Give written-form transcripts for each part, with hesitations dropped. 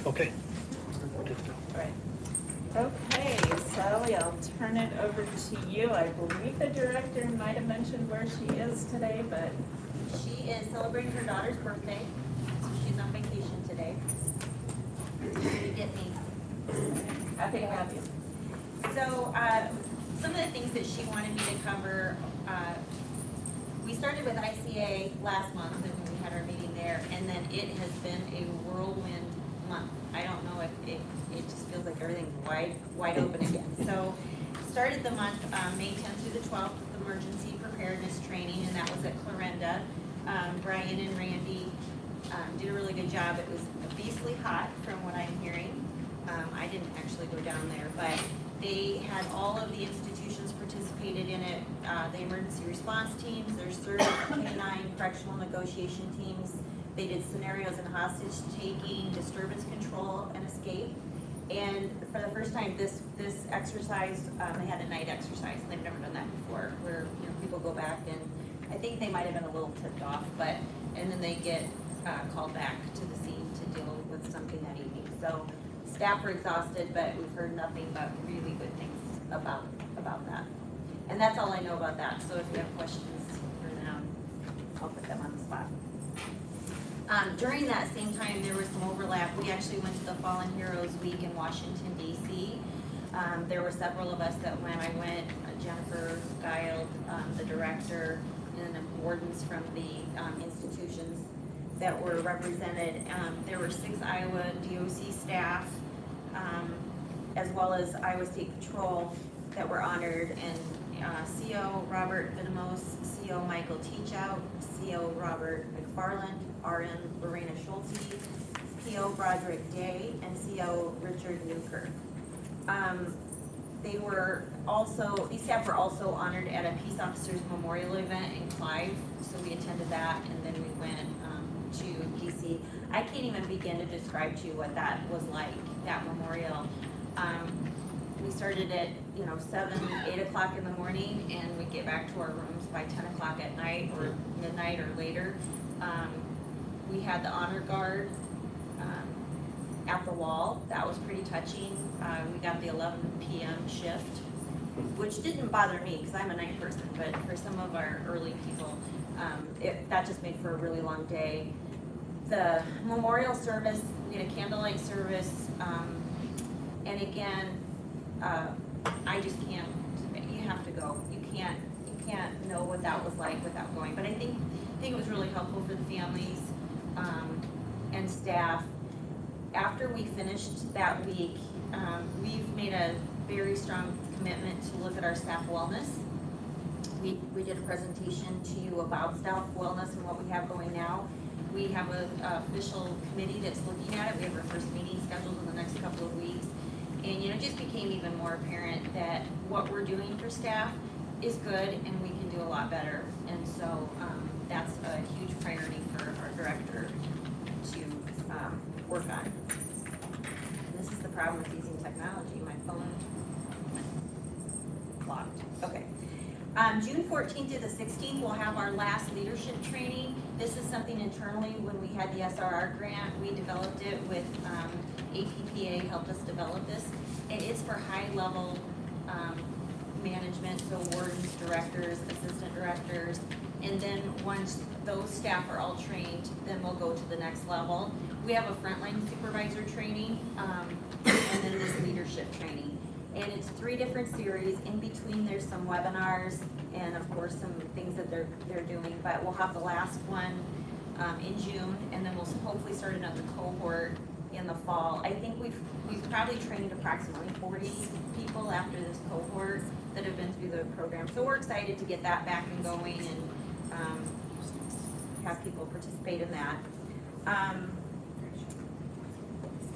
Okay. Right. Okay, Sally, I'll turn it over to you. I believe the director might have mentioned where she is today, but She is celebrating her daughter's birthday, so she's on vacation today. You get me. happy to have you. So, some of the things that she wanted me to cover, we started with ICA last month, and we had our meeting there, and then it has been a whirlwind month. I don't know if it just feels like everything's wide open again. So, started the month, May 10th through the 12th, with emergency preparedness training, and that was at Clarinda. Brian and Randy did a really good job. It was beastly hot from what I'm hearing. I didn't actually go down there, but they had all of the institutions participated in it. The emergency response teams, their surge, canine, correctional negotiation teams. They did scenarios and hostage taking, disturbance control, and escape. And for the first time, this exercise, they had a night exercise, and they've never done that before, where people go back and I think they might have been a little tipped off, and then they get called back to the scene to deal with something that evening. So staff are exhausted, but we've heard nothing but really good things about that. And that's all I know about that. So if you have questions for them, I'll put them on the spot. During that same time, there was some overlap. We actually went to the Fallen Heroes Week in Washington, D.C. There were several of us that went. I went, Jennifer Guild, the director, and the wardens from the institutions that were represented. There were 6 Iowa DOC staff, as well as Iowa State Patrol that were honored, and CO Robert Vidamos, CO Michael Teachout, CO Robert McFarland, RN Lorena Schulte, CO Broderick Day, and CO Richard Newkirk. These staff were also honored at a Peace Officers Memorial event in Clive, so we attended that, and then we went to DC. I can't even begin to describe to you what that was like, that memorial. We started at 7, 8 o'clock in the morning, and we get back to our rooms by 10 o'clock at night or midnight or later. We had the honor guard at the wall. That was pretty touching. We got the 11 p.m. shift, which didn't bother me because I'm a night person, but for some of our early people, that just made for a really long day. The memorial service, we had a candlelight service, and again, I just can't, you have to go. You can't know what that was like without going. But I think it was really helpful for the families and staff. After we finished that week, we've made a very strong commitment to look at our staff wellness. We did a presentation to you about staff wellness and what we have going now. We have an official committee that's looking at it. We have our first meeting scheduled in the next couple of weeks. And it just became even more apparent that what we're doing for staff is good and we can do a lot better. And so that's a huge priority for our director to work on. And this is the problem with using technology. My phone locked. Okay. June 14th to the 16th, we'll have our last leadership training. This is something internally. When we had the SRR grant, we developed it with APPA, helped us develop this. And it's for high-level management, so wardens, directors, assistant directors. And then once those staff are all trained, then we'll go to the next level. We have a frontline supervisor training, and then this leadership training. And it's 3 different series. In between, there's some webinars and of course some things that they're doing. But we'll have the last one in June, and then we'll hopefully start another cohort in the fall. I think we've probably trained approximately 40 people after this cohort that have been through the program. So we're excited to get that back and going and have people participate in that.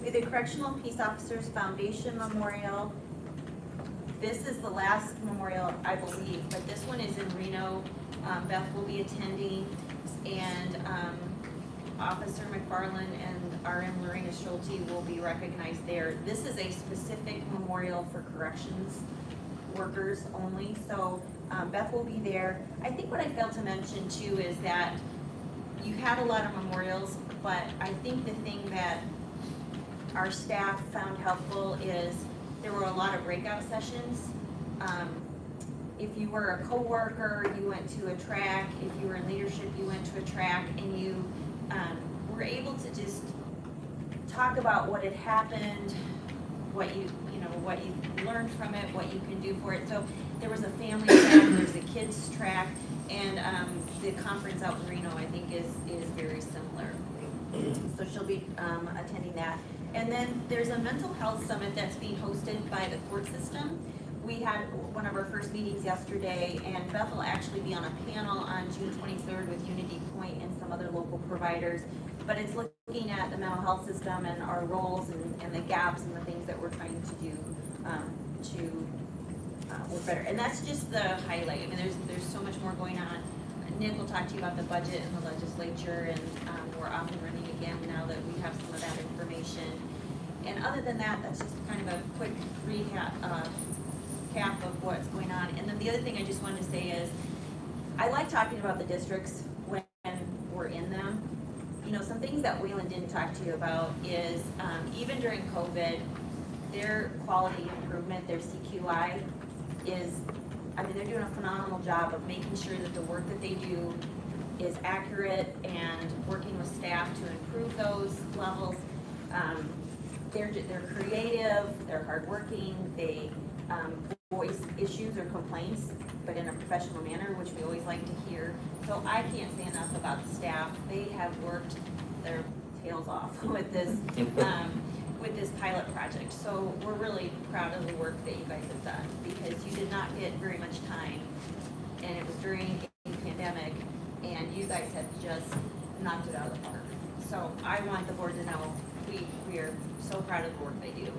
The Correctional Peace Officers Foundation Memorial. This is the last memorial, I believe, but this one is in Reno. Beth will be attending, and Officer McFarland and RN Lorena Schulte will be recognized there. This is a specific memorial for corrections workers only, so Beth will be there. I think what I failed to mention too is that you had a lot of memorials, but I think the thing that our staff found helpful is there were a lot of breakout sessions. If you were a coworker, you went to a track. If you were in leadership, you went to a track, and you were able to just talk about what had happened, what you learned from it, what you can do for it. So there was a family track, there's a kids track, and the conference out in Reno, I think, is very similar. So she'll be attending that. And then there's a mental health summit that's being hosted by the court system. We had one of our first meetings yesterday, and Beth will actually be on a panel on June 23rd with Unity Point and some other local providers. But it's looking at the mental health system and our roles and the gaps and the things that we're trying to do to work better. And that's just the highlight. I mean, there's so much more going on. Nick will talk to you about the budget and the legislature, and we're off and running again now that we have some of that information. And other than that, that's just kind of a quick recap of what's going on. And then the other thing I just wanted to say is, I like talking about the districts when we're in them. You know, some things that Wayland didn't talk to you about is, even during COVID, their quality improvement, their CQI is, I mean, they're doing a phenomenal job of making sure that the work that they do is accurate and working with staff to improve those levels. They're creative, they're hardworking, they voice issues or complaints, but in a professional manner, which we always like to hear. So I can't say enough about the staff. They have worked their tails off with this pilot project. So we're really proud of the work that you guys have done, because you did not get very much time, and it was during a pandemic, and you guys have just knocked it out of the park. So I want the board to know we are so proud of the work they do.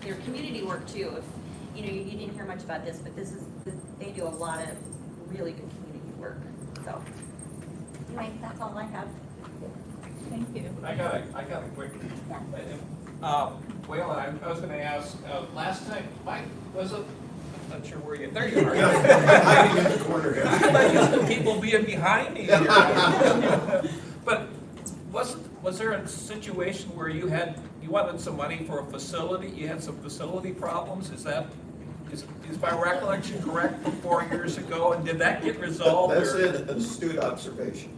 Their community work too. If you didn't hear much about this, but they do a lot of really good community work. So anyway, that's all I have. Thank you. I got a quick. Well, I was going to ask. Last time, Mike, was it? I'm not sure where you. There you are. Hiding in the corner here. I'm used to people being behind me. But was there a situation where you wanted some money for a facility? You had some facility problems. Is my recollection correct? 4 years ago, and did that get resolved? That's an astute observation.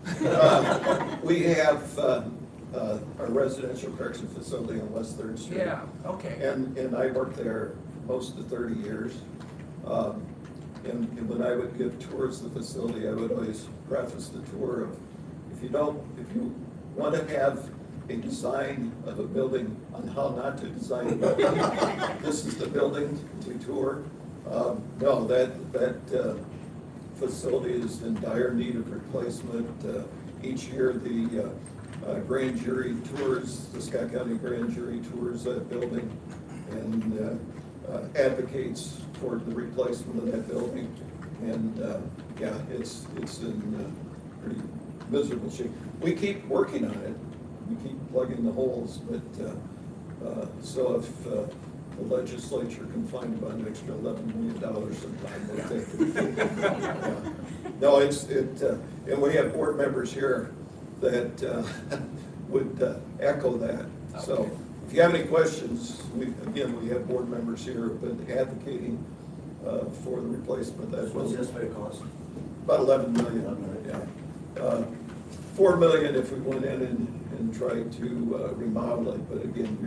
We have our residential correction facility on West 3rd Street. Yeah. Okay. And I worked there most of 30 years. And when I would give tours of the facility, I would always preface the tour of, if you want to have a design of a building on how not to design a building, this is the building to tour. No, that facility is in dire need of replacement. Each year, the grand jury tours, the Scott County grand jury tours that building and advocates for the replacement of that building. And yeah, it's in pretty miserable shape. We keep working on it. We keep plugging the holes, but so if the legislature can find about an extra $11 million sometime, we'll take it. Yeah. No, and we have board members here that would echo that. Okay. So if you have any questions, we have board members here but advocating for the replacement of that. What's the estimated cost? About 11 million. Yeah. 4 million if we went in and tried to remodel it, but again,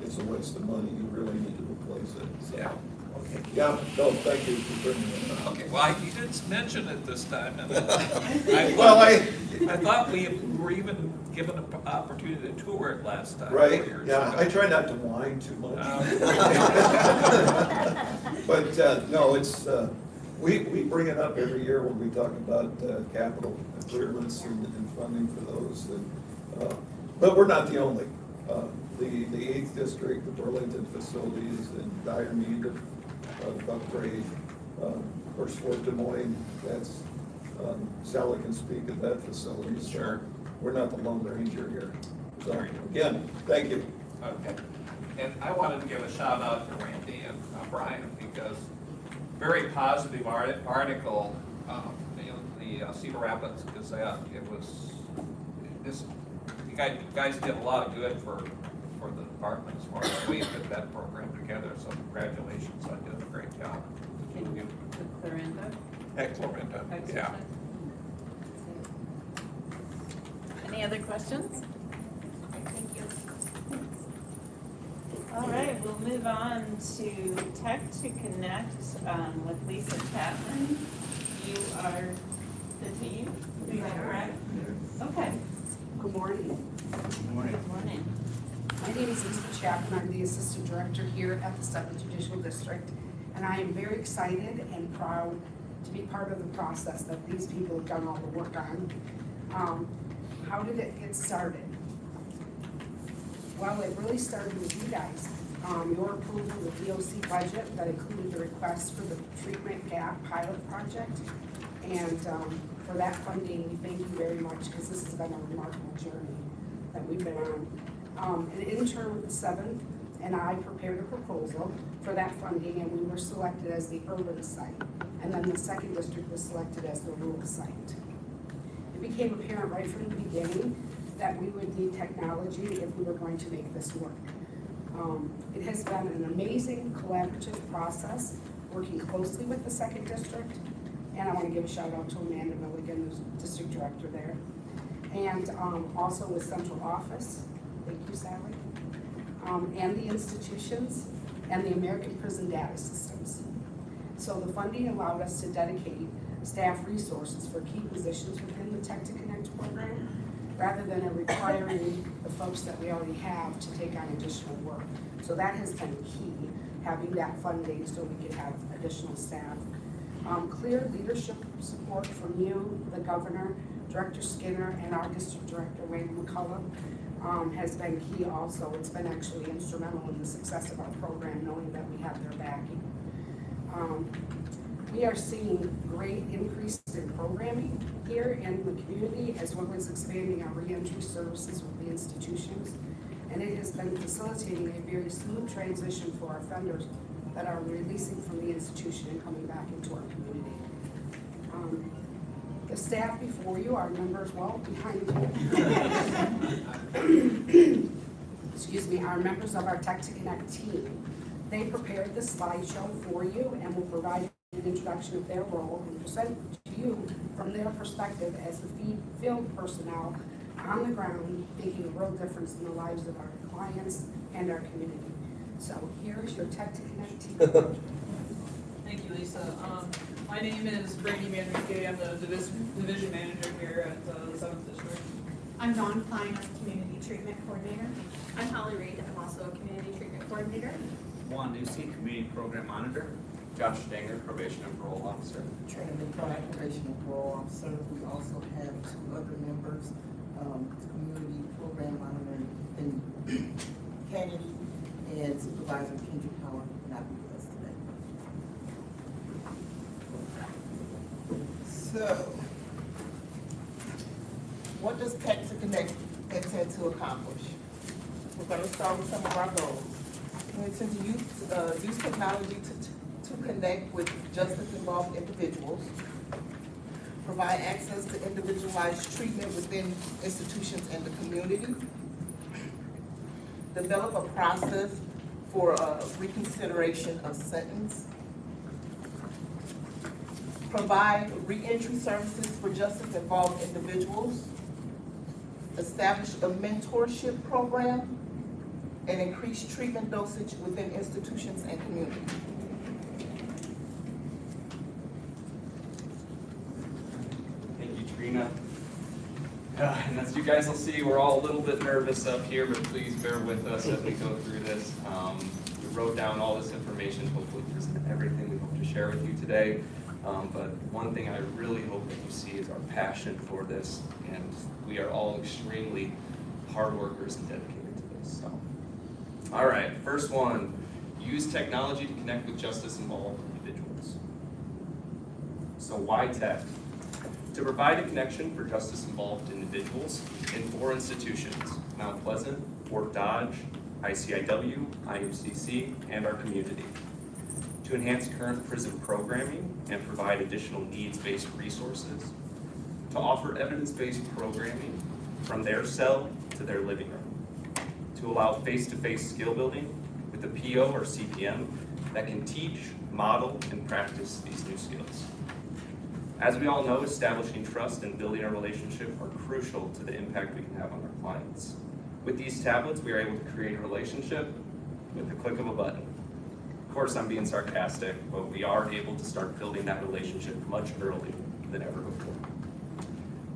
it's a waste of money. You really need to replace it. So. Yeah. Okay. Yeah, no, thank you for bringing it up. Okay, well, you didn't mention it this time, and I thought we were even given an opportunity to tour it last time. Right, 4 years yeah, ago. I try not to whine too much. But, no, it's, we bring it up every year when we talk about capital improvements and funding for those. And, but we're not the only. The 8th district, the Burlington facility is in dire need of upgrade. Of course, Fort Des Moines, that's, Sally can speak of that facility. So Sure. we're not the Lone Ranger here. So again, thank you. Okay, and I wanted to give a shout out to Randy and Brian, because very positive article, the Cedar Rapids Gazette. You guys did a lot of good for for the department as far as we put that program together, so congratulations, I did a great job. Can you put Clarinda? At Clorinda, yeah. Any other questions? Thank you. All right, we'll move on to Tech to Connect with Lisa Chapman. You are the team, is that correct? Okay, Good morning. good morning. My name is Lisa Chapman. I'm the Assistant Director here at the 7th Judicial District. And I am very excited and proud to be part of the process that these people have done all the work on. How did it get started? Well, it really started with you guys. Your approval of the DOC budget that included the request for the treatment gap pilot project. And for that funding, we thank you very much because this has been a remarkable journey that we've been on. An intern with the 7th and I prepared a proposal for that funding, and we were selected as the urban site. And then the 2nd district was selected as the rural site. It became apparent right from the beginning that we would need technology if we were going to make this work. It has been an amazing collaborative process, working closely with the 2nd district. And I want to give a shout out to Amanda Milligan, who's district director there. And also with central office, thank you, Sally. And the institutions and the American Prison Data Systems. So the funding allowed us to dedicate staff resources for key positions within the Tech to Connect program, rather than requiring the folks that we already have to take on additional work. So that has been key, having that funding so we could have additional staff. Clear leadership support from you, the governor, Director Skinner, and our district director, Wayne McCullough, has been key also. It's been actually instrumental in the success of our program, knowing that we have their backing. We are seeing great increase in programming here in the community, as well as expanding our reentry services with the institutions. And it has been facilitating a very smooth transition for our offenders that are releasing from the institution and coming back into our community. The staff before you, our members, well, behind you. Excuse me, our members of our Tech to Connect team. They prepared the slideshow for you and will provide an introduction of their role and present to you from their perspective as the field personnel on the ground, making a real difference in the lives of our clients and our community. So here is your Tech to Connect team. Thank you, Lisa. My name is Brady Manrique. I'm the division manager here at the 7th District. I'm Dawn Klein, I'm Community Treatment Coordinator. I'm Holly Reed, I'm also a Community Treatment Coordinator. Juan Newsy, Community Program Monitor. Josh Stanger, Probation and Parole Officer. Training Probation and Parole Officer. We also have 2 other members, Community Program Monitor and Kennedy, and Supervisor Kendrick Howard, not with us today. So, what does Tech to Connect intend to accomplish? We're going to start with some of our goals. We intend to use technology to connect with justice-involved individuals, provide access to individualized treatment within institutions and the community, develop a process for reconsideration of sentence, provide reentry services for justice-involved individuals, establish a mentorship program, and increase treatment dosage within institutions and community. Thank you, Trina. And as you guys will see, we're all a little bit nervous up here, but please bear with us as we go through this. We wrote down all this information, hopefully present everything we hope to share with you today. But one thing I really hope that you see is our passion for this, and we are all extremely hard workers and dedicated to this. So, all right, first one, use technology to connect with justice-involved individuals. So why tech? To provide a connection for justice-involved individuals in 4 institutions, Mount Pleasant, Fort Dodge, ICIW, IUCC, and our community. To enhance current prison programming and provide additional needs-based resources. To offer evidence-based programming from their cell to their living room. To to allow face-to-face skill building with a PO or CPM that can teach, model, and practice these new skills. As we all know, establishing trust and building a relationship are crucial to the impact we can have on our clients. With these tablets, we are able to create a relationship with the click of a button. Of course, I'm being sarcastic, but we are able to start building that relationship much earlier than ever before.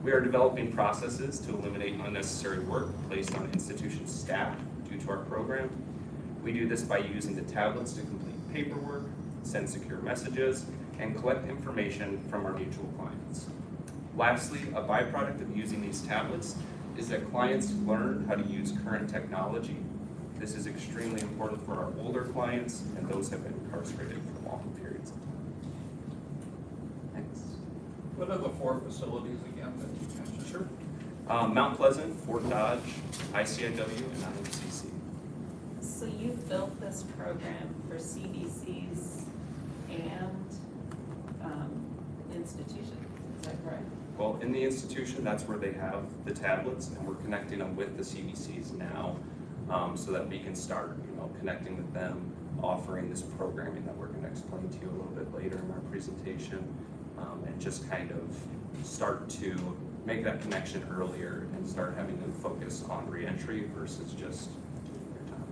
We are developing processes to eliminate unnecessary work placed on institution staff due to our program. We do this by using the tablets to complete paperwork, send secure messages, and collect information from our mutual clients. Lastly, a byproduct of using these tablets is that clients learn how to use current technology. This is extremely important for our older clients and those who have been incarcerated for long periods of time. Thanks. What are the 4 facilities again that you mentioned? Sure. Mount Pleasant, Fort Dodge, ICIW, and IMCC. So you built this program for CDCs and institutions, is that correct? Well, in the institution, that's where they have the tablets, and we're connecting them with the CDCs now, so that we can start, connecting with them, offering this programming that we're going to explain to you a little bit later in our presentation, and just kind of start to make that connection earlier and start having them focus on reentry versus just doing their time.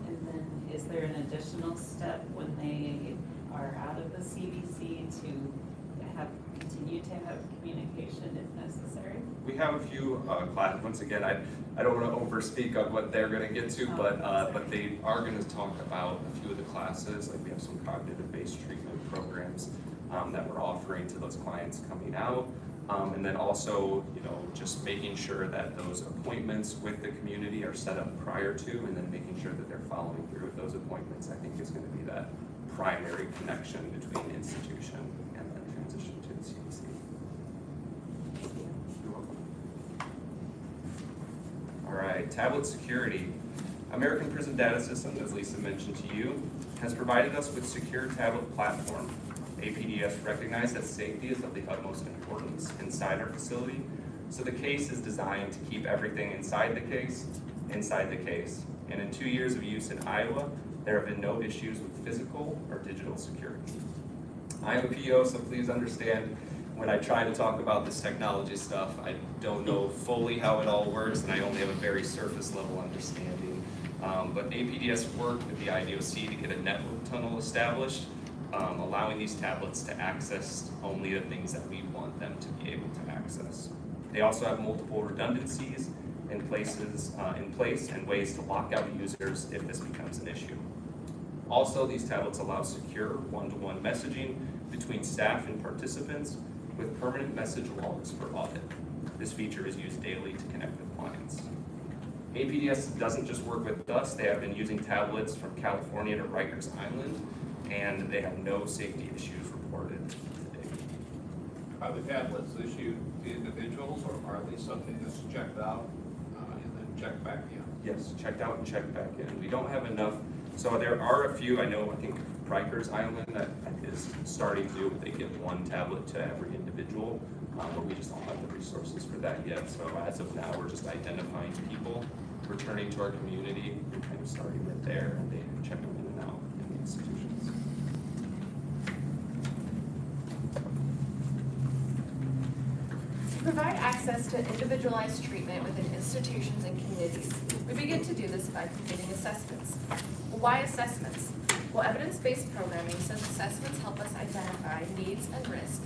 And then is there an additional step when they are out of the CDC to continue to have communication if necessary? We have a few classes. Once again, I don't want to overspeak on what they're going to get to, but they are going to talk about a few of the classes. Like we have some cognitive-based treatment programs that we're offering to those clients coming out, and then also, just making sure that those appointments with the community are set up prior to, and then making sure that they're following through with those appointments. I think is going to be that primary connection between the institution and then transition to the CDC. You're welcome. All right, tablet security. American Prison Data System, as Lisa mentioned to you, has provided us with secure tablet platform. APDS recognized that safety is of the utmost importance inside our facility, so the case is designed to keep everything inside the case. And in 2 years of use in Iowa, there have been no issues with physical or digital security. I am a PO, so please understand when I try to talk about this technology stuff, I don't know fully how it all works, and I only have a very surface level understanding. But APDS worked with the IDOC to get a network tunnel established, allowing these tablets to access only the things that we want them to be able to access. They also have multiple redundancies in place and ways to lock out users if this becomes an issue. Also, these tablets allow secure one-to-one messaging between staff and participants with permanent message logs for audit. This feature is used daily to connect with clients. APDS doesn't just work with us, they have been using tablets from California to Rikers Island, and they have no safety issues reported to date. Are the tablets issued to individuals, or are they something that's checked out and then checked back in? Yes, checked out and checked back in. We don't have enough, so there are a few, I think Rikers Island that is starting to do, they give one tablet to every individual, but we just don't have the resources for that yet. So as of now, we're just identifying people, returning to our community, and kind of starting it there, and they check them in and out in the institutions. To provide access to individualized treatment within institutions and communities, we begin to do this by completing assessments. Well, why assessments? Well, evidence-based programming says assessments help us identify needs and risk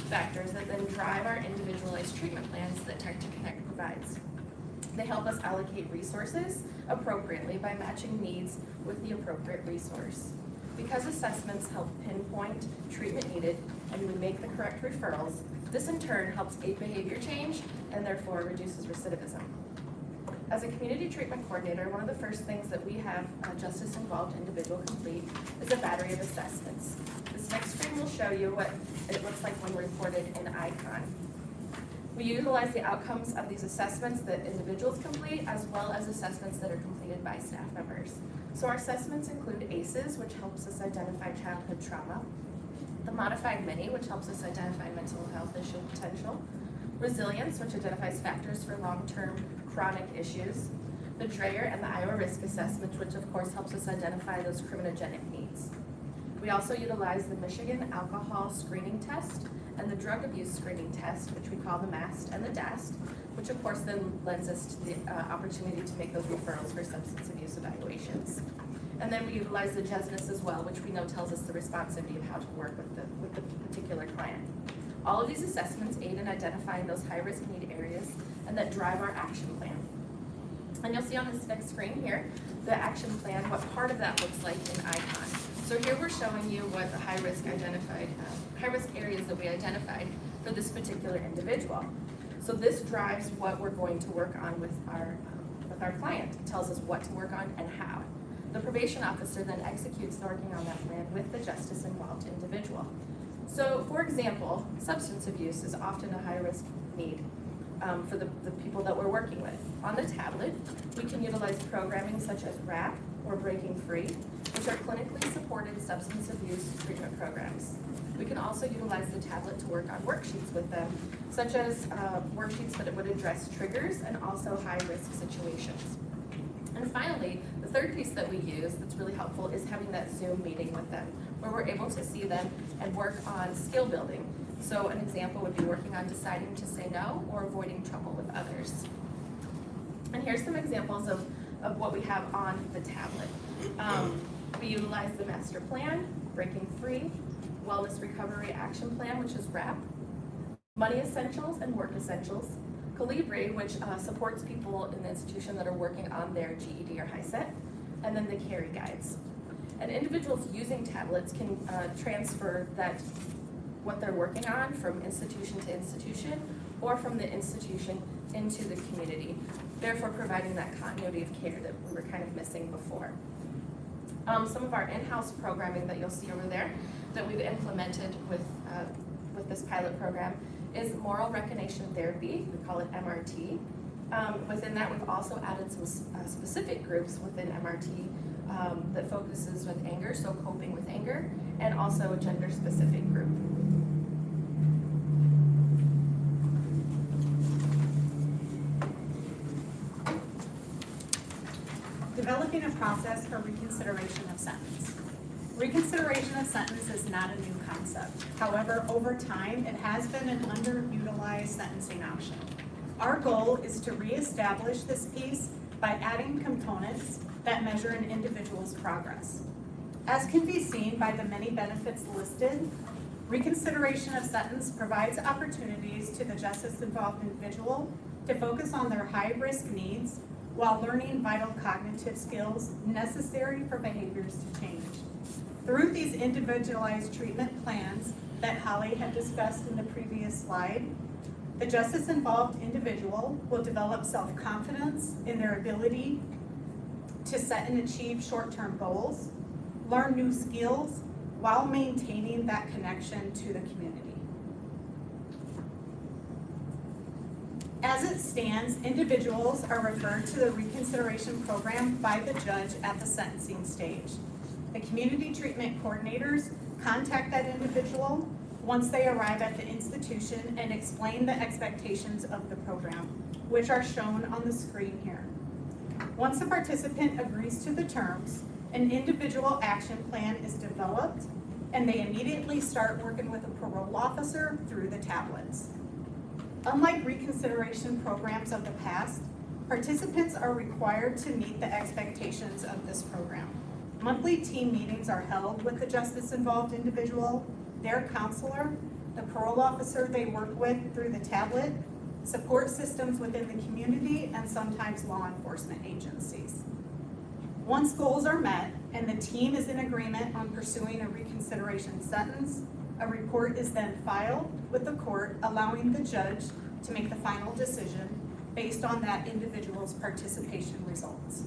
factors that then drive our individualized treatment plans that Tech to Connect provides. They help us allocate resources appropriately by matching needs with the appropriate resource. Because assessments help pinpoint treatment needed and we make the correct referrals, this in turn helps aid behavior change and therefore reduces recidivism. As a community treatment coordinator, one of the first things that we have a justice-involved individual complete is a battery of assessments. This next screen will show you what it looks like when reported in ICON. We utilize the outcomes of these assessments that individuals complete as well as assessments that are completed by staff members. So our assessments include ACEs, which helps us identify childhood trauma, the Modified Mini, which helps us identify mental health issue potential, Resilience, which identifies factors for long-term chronic issues, the Dreyer and the Iowa Risk Assessment, which of course helps us identify those criminogenic needs. We also utilize the Michigan Alcohol Screening Test and the Drug Abuse Screening Test, which we call the MAST and the DAST, which of course then lends us to the opportunity to make those referrals for substance abuse evaluations. And then we utilize the JESNIS as well, which we know tells us the responsivity of how to work with the particular client. All of these assessments aid in identifying those high-risk need areas and that drive our action plan. And you'll see on this next screen here, the action plan, what part of that looks like in ICON. So here we're showing you what the high-risk areas that we identified for this particular individual. So this drives what we're going to work on with our client. It tells us what to work on and how. The probation officer then executes working on that plan with the justice-involved individual. So, for example, substance abuse is often a high-risk need for the people that we're working with. On the tablet, we can utilize programming such as RAP or Breaking Free, which are clinically supported substance abuse treatment programs. We can also utilize the tablet to work on worksheets with them, such as worksheets that would address triggers and also high-risk situations. And finally, the third piece that we use that's really helpful is having that Zoom meeting with them, where we're able to see them and work on skill building. So an example would be working on deciding to say no or avoiding trouble with others. And here's some examples of what we have on the tablet. We utilize the master plan, Breaking Free, Wellness Recovery Action Plan, which is WRAP, Money Essentials and Work Essentials, Colibri, which supports people in the institution that are working on their GED or HiSET, and then the Carry Guides. And individuals using tablets can transfer what they're working on from institution to institution or from the institution into the community, therefore providing that continuity of care that we were kind of missing before. Some of our in-house programming that you'll see over there that we've implemented with this pilot program is moral recognition therapy. We call it MRT. Within that, we've also added some specific groups within MRT that focuses with anger, so coping with anger, and also a gender-specific group. Developing a process for reconsideration of sentence. Reconsideration of sentence is not a new concept. However, over time, it has been an underutilized sentencing option. Our goal is to reestablish this piece by adding components that measure an individual's progress. As can be seen by the many benefits listed, reconsideration of sentence provides opportunities to the justice-involved individual to focus on their high-risk needs while learning vital cognitive skills necessary for behaviors to change. Through these individualized treatment plans that Holly had discussed in the previous slide, the justice-involved individual will develop self-confidence in their ability to set and achieve short-term goals, learn new skills, while maintaining that connection to the community. As it stands, individuals are referred to the reconsideration program by the judge at the sentencing stage. The community treatment coordinators contact that individual once they arrive at the institution and explain the expectations of the program, which are shown on the screen here. Once a participant agrees to the terms, an individual action plan is developed and they immediately start working with a parole officer through the tablets. Unlike reconsideration programs of the past, participants are required to meet the expectations of this program. Monthly team meetings are held with the justice-involved individual, their counselor, the parole officer they work with through the tablet, support systems within the community, and sometimes law enforcement agencies. Once goals are met and the team is in agreement on pursuing a reconsideration sentence, a report is then filed with the court, allowing the judge to make the final decision based on that individual's participation results.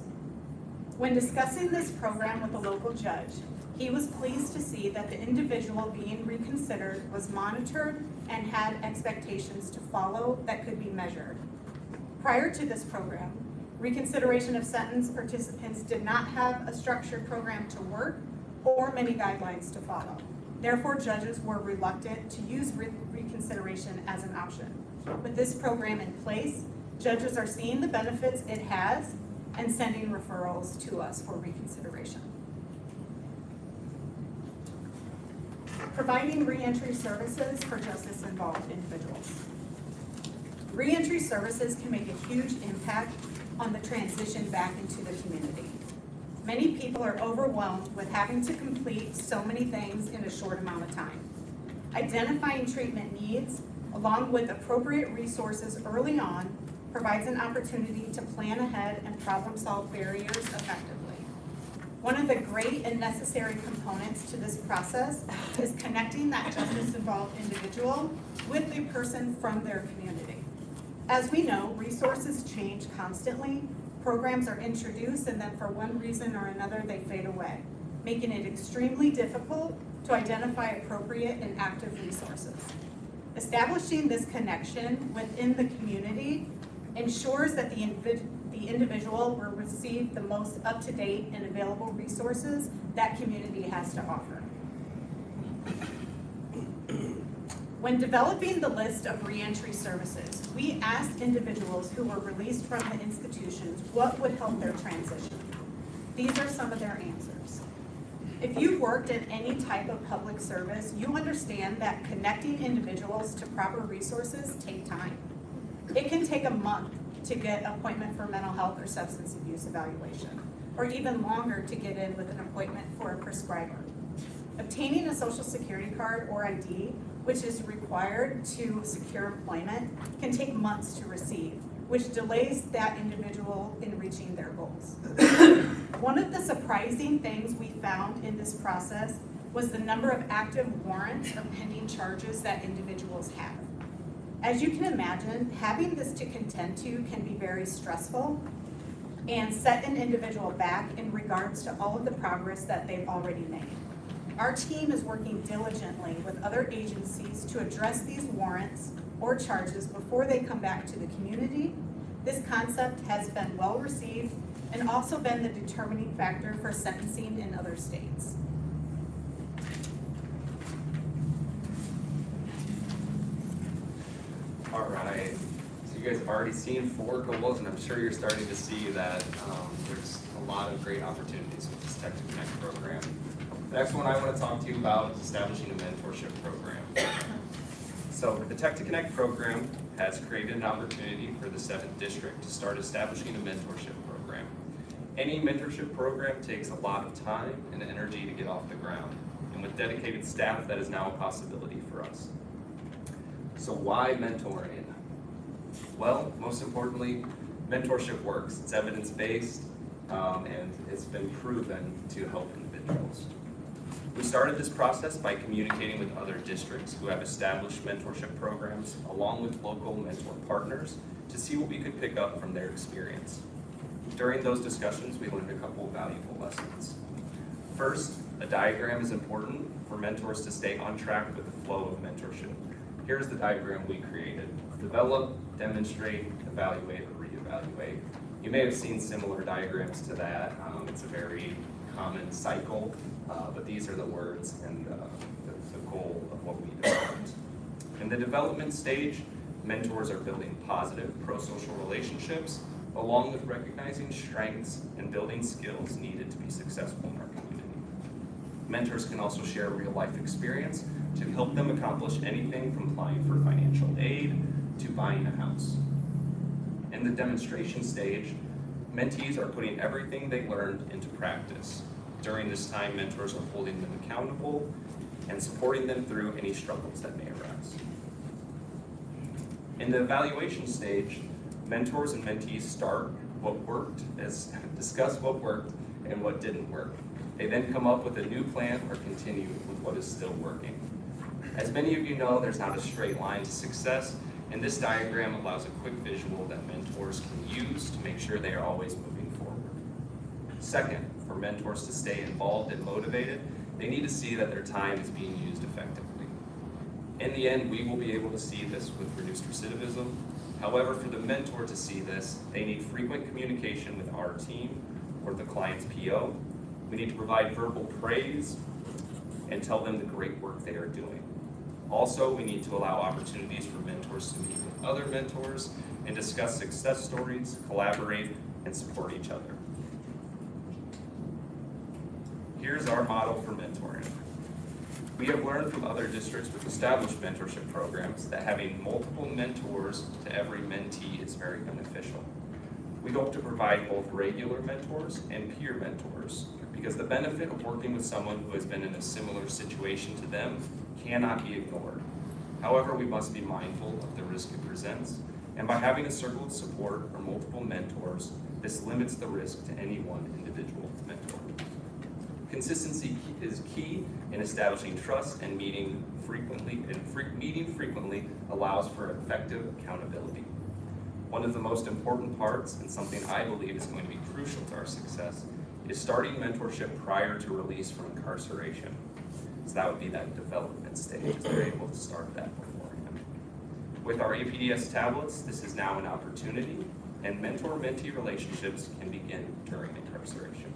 When discussing this program with a local judge, he was pleased to see that the individual being reconsidered was monitored and had expectations to follow that could be measured. Prior to this program, reconsideration of sentence participants did not have a structured program to work or many guidelines to follow. Therefore, judges were reluctant to use reconsideration as an option. With this program in place, judges are seeing the benefits it has and sending referrals to us for reconsideration. Providing reentry services for justice-involved individuals. Reentry services can make a huge impact on the transition back into the community. Many people are overwhelmed with having to complete so many things in a short amount of time. Identifying treatment needs, along with appropriate resources early on, provides an opportunity to plan ahead and problem-solve barriers effectively. One of the great and necessary components to this process is connecting that justice-involved individual with a person from their community. As we know, resources change constantly, programs are introduced, and then for one reason or another, they fade away, making it extremely difficult to identify appropriate and active resources. Establishing this connection within the community ensures that the individual will receive the most up-to-date and available resources that community has to offer. When developing the list of reentry services, we asked individuals who were released from the institutions what would help their transition. These are some of their answers. If you've worked in any type of public service, you understand that connecting individuals to proper resources take time. It can take a month to get an appointment for mental health or substance abuse evaluation, or even longer to get in with an appointment for a prescriber. Obtaining a social security card or ID, which is required to secure employment, can take months to receive, which delays that individual in reaching their goals. One of the surprising things we found in this process was the number of active warrants of pending charges that individuals have. As you can imagine, having this to contend to can be very stressful and set an individual back in regards to all of the progress that they've already made. Our team is working diligently with other agencies to address these warrants or charges before they come back to the community. This concept has been well received and also been the determining factor for sentencing in other states. All right, so you guys have already seen 4 goals, and I'm sure you're starting to see that there's a lot of great opportunities with this Tech to Connect program. The next one I want to talk to you about is establishing a mentorship program. So the Tech to Connect program has created an opportunity for the 7th district to start establishing a mentorship program. Any mentorship program takes a lot of time and energy to get off the ground, and with dedicated staff, that is now a possibility for us. So why mentoring? Well, most importantly, mentorship works. It's evidence-based, and it's been proven to help individuals. We started this process by communicating with other districts who have established mentorship programs, along with local mentor partners, to see what we could pick up from their experience. During those discussions, we learned a couple of valuable lessons. First, a diagram is important for mentors to stay on track with the flow of mentorship. Here's the diagram we created: develop, demonstrate, evaluate, or reevaluate. You may have seen similar diagrams to that. It's a very common cycle, but these are the words and the goal of what we developed. In the development stage, mentors are building positive pro-social relationships, along with recognizing strengths and building skills needed to be successful in our community. Mentors can also share real-life experience to help them accomplish anything from applying for financial aid to buying a house. In the demonstration stage, mentees are putting everything they learned into practice. During this time, mentors are holding them accountable and supporting them through any struggles that may arise. In the evaluation stage, mentors and mentees start what worked, discuss what worked and what didn't work. They then come up with a new plan or continue with what is still working. As many of you know, there's not a straight line to success, and this diagram allows a quick visual that mentors can use to make sure they are always moving forward. Second, for mentors to stay involved and motivated, they need to see that their time is being used effectively. In the end, we will be able to see this with reduced recidivism. However, for the mentor to see this, they need frequent communication with our team or the client's PO. We need to provide verbal praise and tell them the great work they are doing. Also, we need to allow opportunities for mentors to meet with other mentors and discuss success stories, collaborate, and support each other. Here's our model for mentoring. We have learned from other districts with established mentorship programs that having multiple mentors to every mentee is very beneficial. We hope to provide both regular mentors and peer mentors because the benefit of working with someone who has been in a similar situation to them cannot be ignored. However, we must be mindful of the risk it presents, and by having a circle of support or multiple mentors, this limits the risk to any one individual mentor. Consistency is key in establishing trust, and meeting frequently allows for effective accountability. One of the most important parts, and something I believe is going to be crucial to our success, is starting mentorship prior to release from incarceration. So that would be that development stage, is they're able to start that beforehand. With our APDS tablets, this is now an opportunity, and mentor-mentee relationships can begin during incarceration.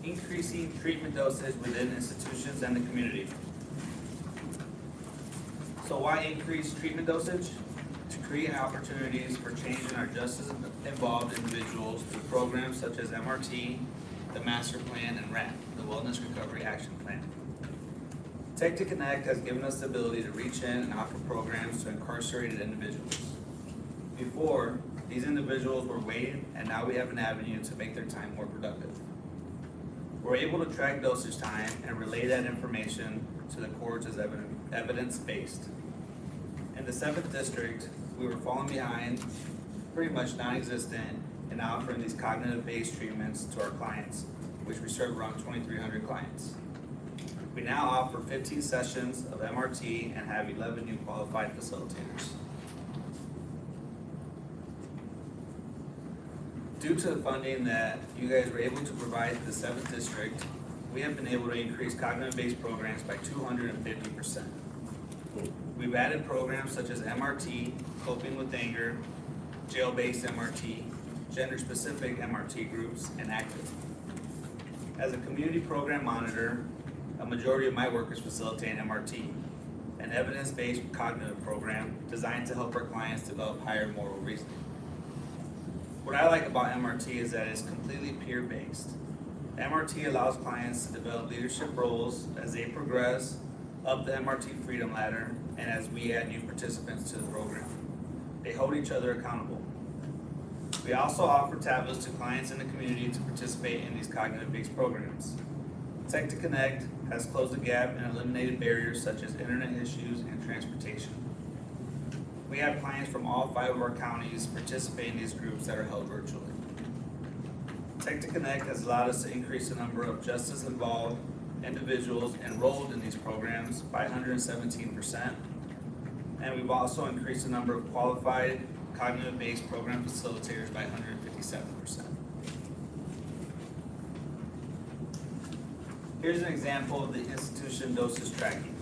Increasing treatment dosage within institutions and the community. So why increase treatment dosage? To create opportunities for change in our justice involved individuals through programs such as MRT, the Master Plan, and RAP, the Wellness Recovery Action Plan. Tech to Connect has given us the ability to reach in and offer programs to incarcerated individuals. Before, these individuals were waiting, and now we have an avenue to make their time more productive. We're able to track dosage time and relay that information to the courts as evidence-based. In the 7th District, we were falling behind, pretty much non-existent, in offering these cognitive-based treatments to our clients, which we serve around 2,300 clients. We now offer 15 sessions of MRT and have 11 new qualified facilitators. Due to the funding that you guys were able to provide to the 7th District, we have been able to increase cognitive-based programs by 250%. We've added programs such as MRT, Coping with Anger, Jail-Based MRT, Gender-Specific MRT groups, and Active. As a community program monitor, a majority of my workers facilitate MRT, an evidence-based cognitive program designed to help our clients develop higher moral reasoning. What I like about MRT is that it's completely peer-based. MRT allows clients to develop leadership roles as they progress up the MRT Freedom Ladder and as we add new participants to the program. They hold each other accountable. We also offer tablets to clients in the community to participate in these cognitive-based programs. Tech to Connect has closed the gap and eliminated barriers such as internet issues and transportation. We have clients from all 5 of our counties participate in these groups that are held virtually. Tech to Connect has allowed us to increase the number of justice-involved individuals enrolled in these programs by 117%, and we've also increased the number of qualified cognitive-based program facilitators by 157%. Here's an example of the institution dosage tracking.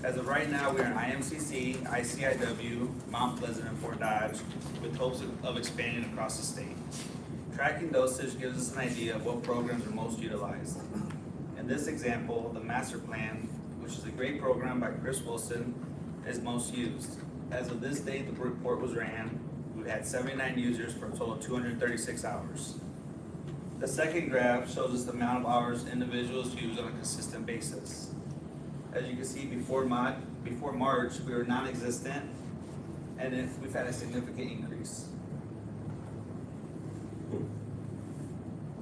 As of right now, we are in IMCC, ICIW, Mount Pleasant, and Fort Dodge, with hopes of expanding across the state. Tracking dosage gives us an idea of what programs are most utilized. In this example, the Master Plan, which is a great program by Chris Wilson, is most used. As of this date, the report was ran, we had 79 users for a total of 236 hours. The second graph shows us the amount of hours individuals use on a consistent basis. As you can see, before March, we were non-existent, and we've had a significant increase.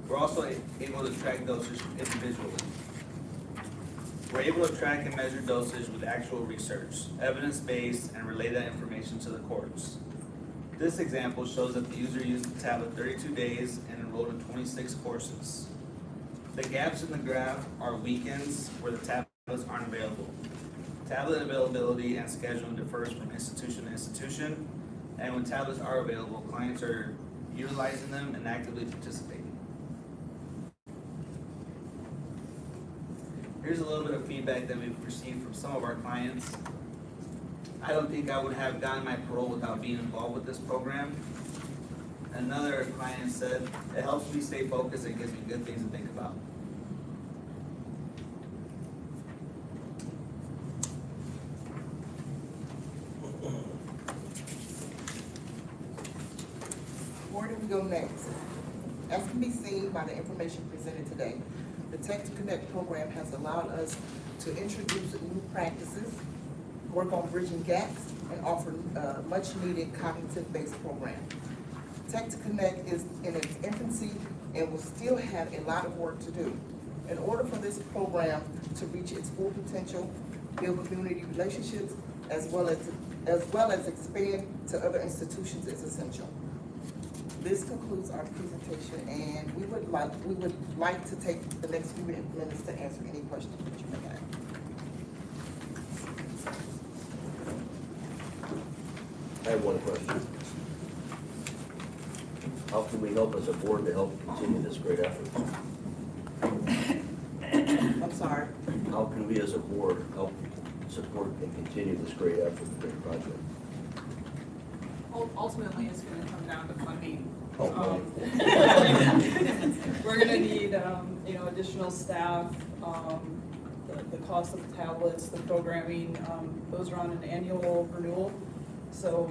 We're also able to track dosage individually. We're able to track and measure dosage with actual research, evidence-based, and relay that information to the courts. This example shows that the user used the tablet 32 days and enrolled in 26 courses. The gaps in the graph are weekends where the tablets aren't available. Tablet availability and scheduling differs from institution to institution, and when tablets are available, clients are utilizing them and actively participating. Here's a little bit of feedback that we've received from some of our clients. I don't think I would have gotten my parole without being involved with this program. Another client said, it helps me stay focused and gives me good things to think about. go next? As can be seen by the information presented today, the Tech to Connect program has allowed us to introduce new practices, work on bridging gaps, and offer much-needed cognitive-based program. Tech to Connect is in its infancy and will still have a lot of work to do. In order for this program to reach its full potential, build community relationships, as well as expand to other institutions is essential. This concludes our presentation, and we would like to take the next few minutes to answer any questions that you may have. I have one question. How can we help as a board to help continue this great effort? I'm sorry. How can we as a board help support and continue this great effort, great project? Ultimately, it's gonna come down to funding. Oh, We're gonna need, additional staff, the cost of the tablets, the programming, those are on an annual renewal. So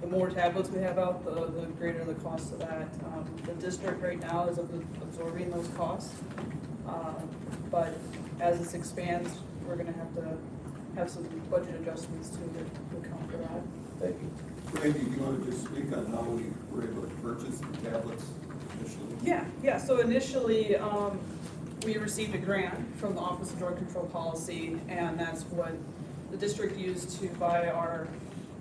the more tablets we have out, the greater the cost of that. The district right now is absorbing those costs. But as this expands, we're gonna have to have some budget adjustments to account for that. Thank you. Randy, do you want to just speak on how we were able to purchase the tablets initially? Yeah, so initially, we received a grant from the Office of Drug Control Policy, and that's what the district used to buy our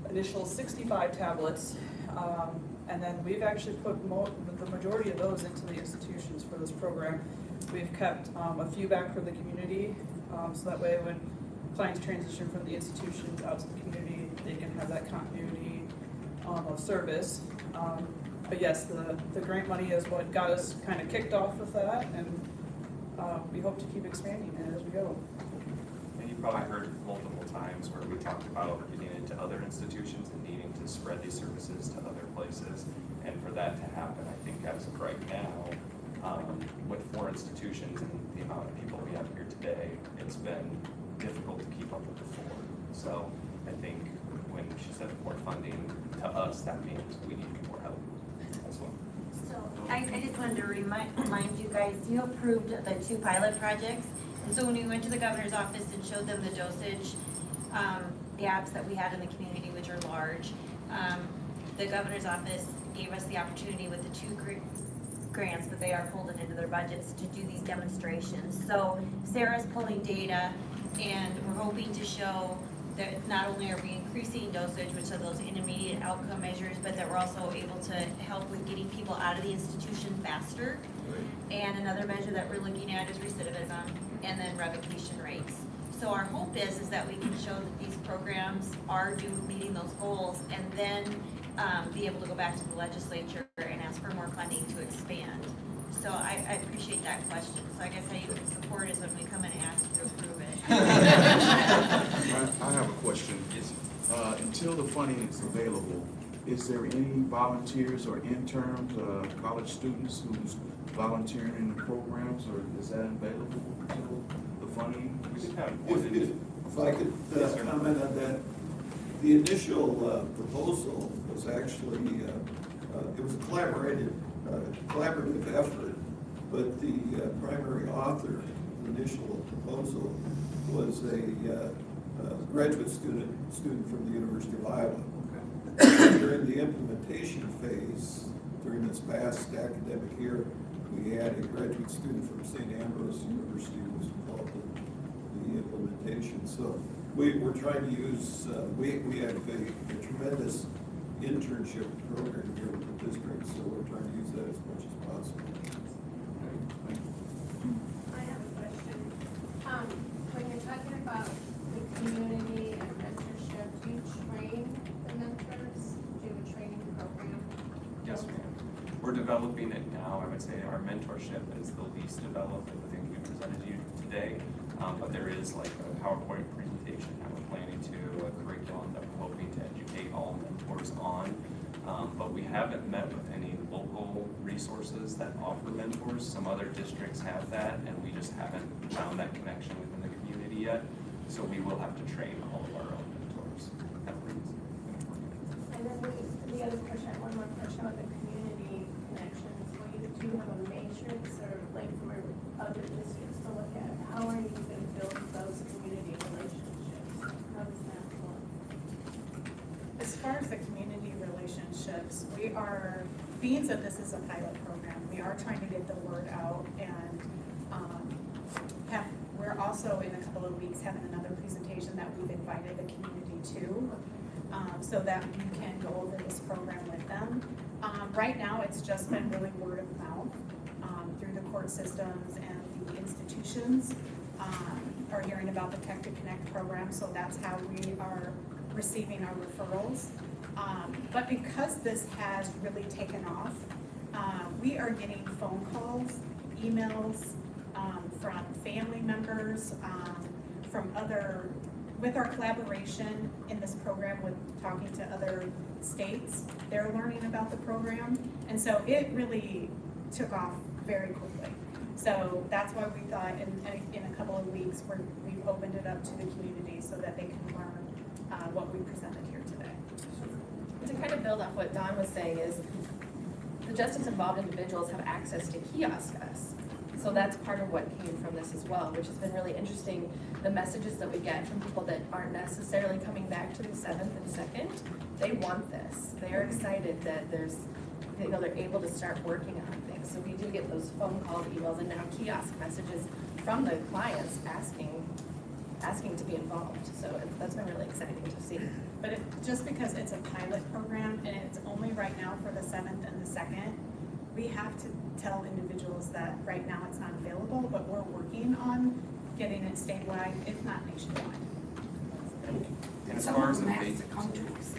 initial 65 tablets. And then we've actually put the majority of those into the institutions for this program. We've kept a few back for the community, so that way when clients transition from the institutions out to the community, they can have that continuity of service. But yes, the grant money is what got us kind of kicked off with that, and we hope to keep expanding it as we go. And you probably heard multiple times where we talked about getting into other institutions and needing to spread these services to other places. And for that to happen, I think as of right now, with 4 institutions and the amount of people we have here today, it's been difficult to keep up with the 4. So I think when she said more funding to us, that means we need more help as well. So I just wanted to remind you guys, you approved the 2 pilot projects. And so when we went to the governor's office and showed them the dosage gaps that we had in the community, which are large, the governor's office gave us the opportunity with the 2 grants, but they are folded into their budgets to do these demonstrations. So Sarah's pulling data, and we're hoping to show that not only are we increasing dosage, which are those intermediate outcome measures, but that we're also able to help with getting people out of the institution faster. And another measure that we're looking at is recidivism, and then revocation rates. So our hope is that we can show that these programs are meeting those goals, and then be able to go back to the legislature and ask for more funding to expand. So I appreciate that question. So I guess how you can support is when we come and ask to approve it. I have a question. Yes. Until the funding is available, is there any volunteers or interns, college students who's volunteering in the programs, or is that available until the funding? We should have If I could Yes, sir. comment on that, the initial proposal was actually, it was a collaborative effort, but the primary author of the initial proposal was a graduate student from the University of Iowa. During the implementation phase, during this past academic year, we had a graduate student from St. Ambrose University who was involved in the implementation. So we're trying to use, we have a tremendous internship program here with the district, so we're trying to use that as much as possible. I have a question. When you're talking about the community and mentorship, do you train the mentors? Do you have a training program? Yes, ma'am. We're developing it now. I would say our mentorship is the least developed of the things we presented to you today. But there is like a PowerPoint presentation that we're planning to, a curriculum that we're hoping to educate all mentors on. But we haven't met with any local resources that offer mentors. Some other districts have that, and we just haven't found that connection within the community yet. So we will have to train all of our own mentors. And then the other question, one more question about the community connection. you have a matrix or like for other districts to look at? How are you gonna build those community relationships? How does that look? As far as the community relationships, we are, being that this is a pilot program, we are trying to get the word out and we're also in a couple of weeks having another presentation that we've invited the community to, so that we can go over this program with them. Right now, it's just been really word of mouth through the court systems and the institutions are hearing about the Tech to Connect program, so that's how we are receiving our referrals. But because this has really taken off, we are getting phone calls, emails from family members, from other, with our collaboration in this program with talking to other states, they're learning about the program. And so it really took off very quickly. So that's why we thought in a couple of weeks, we've opened it up to the community so that they can learn what we presented here today. To kind of build off what Don was saying is, the justice involved individuals have access to Kiosk Us. So that's part of what came from this as well, which has been really interesting. The messages that we get from people that aren't necessarily coming back to the 7th and 2nd, they want this. They're excited that they're able to start working on things. So we do get those phone calls, emails, and now kiosk messages from the clients asking to be involved. So that's been really exciting to see. But just because it's a pilot program and it's only right now for the 7th and the 2nd, we have to tell individuals that right now it's not available, but we're working on getting it statewide, if not nationwide. And as Some far of as them the have base, to come to us.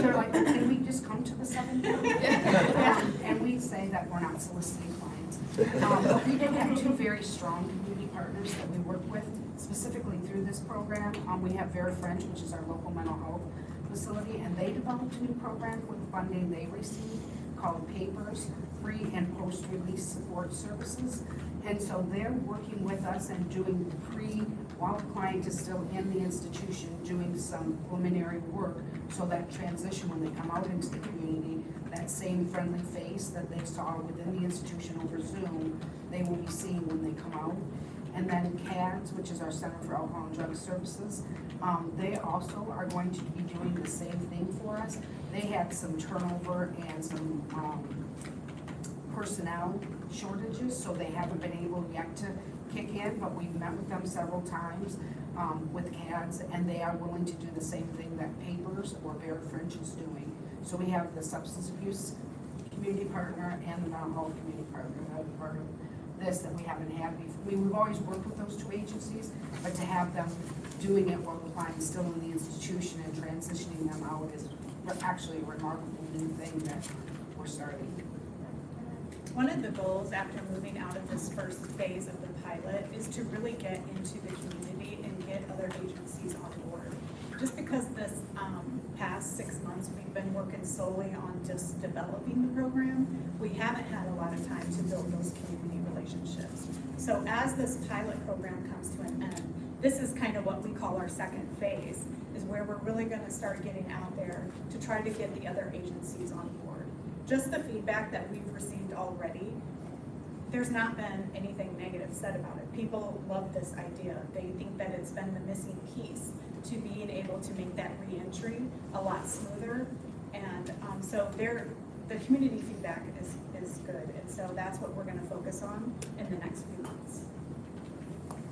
They're like, can we just come to the 7th? And we say that we're not soliciting clients. But we do have two very strong community partners that we work with specifically through this program. We have Vera French, which is our local mental health facility, and they developed a new program with funding they received called PAPERS, Pre and Post-Release Support Services. And so they're working with us and doing while the client is still in the institution, doing some preliminary work so that transition when they come out into the community, that same friendly face that they saw within the institution over Zoom, they will be seeing when they come out. And then CADS, which is our Center for Alcohol and Drug Services, they also are going to be doing the same thing for us. They had some turnover and some personnel shortages, so they haven't been able yet to kick in, but we've met with them several times with CADS, and they are willing to do the same thing that PAPERS or Vera French is doing. So we have the substance abuse community partner and the mental health community partner that are part of this that we haven't had before. We've always worked with those two agencies, but to have them doing it while the client's still in the institution and transitioning them out is actually a remarkable new thing that we're starting. One of the goals after moving out of this first phase of the pilot is to really get into the community and get other agencies on board. Just because this past 6 months, we've been working solely on just developing the program, we haven't had a lot of time to build those community relationships. So as this pilot program comes to an end, this is kind of what we call our second phase, is where we're really gonna start getting out there to try to get the other agencies on board. Just the feedback that we've received already, there's not been anything negative said about it. People love this idea. They think that it's been the missing piece to being able to make that reentry a lot smoother. And so the community feedback is good. And so that's what we're gonna focus on in the next few months.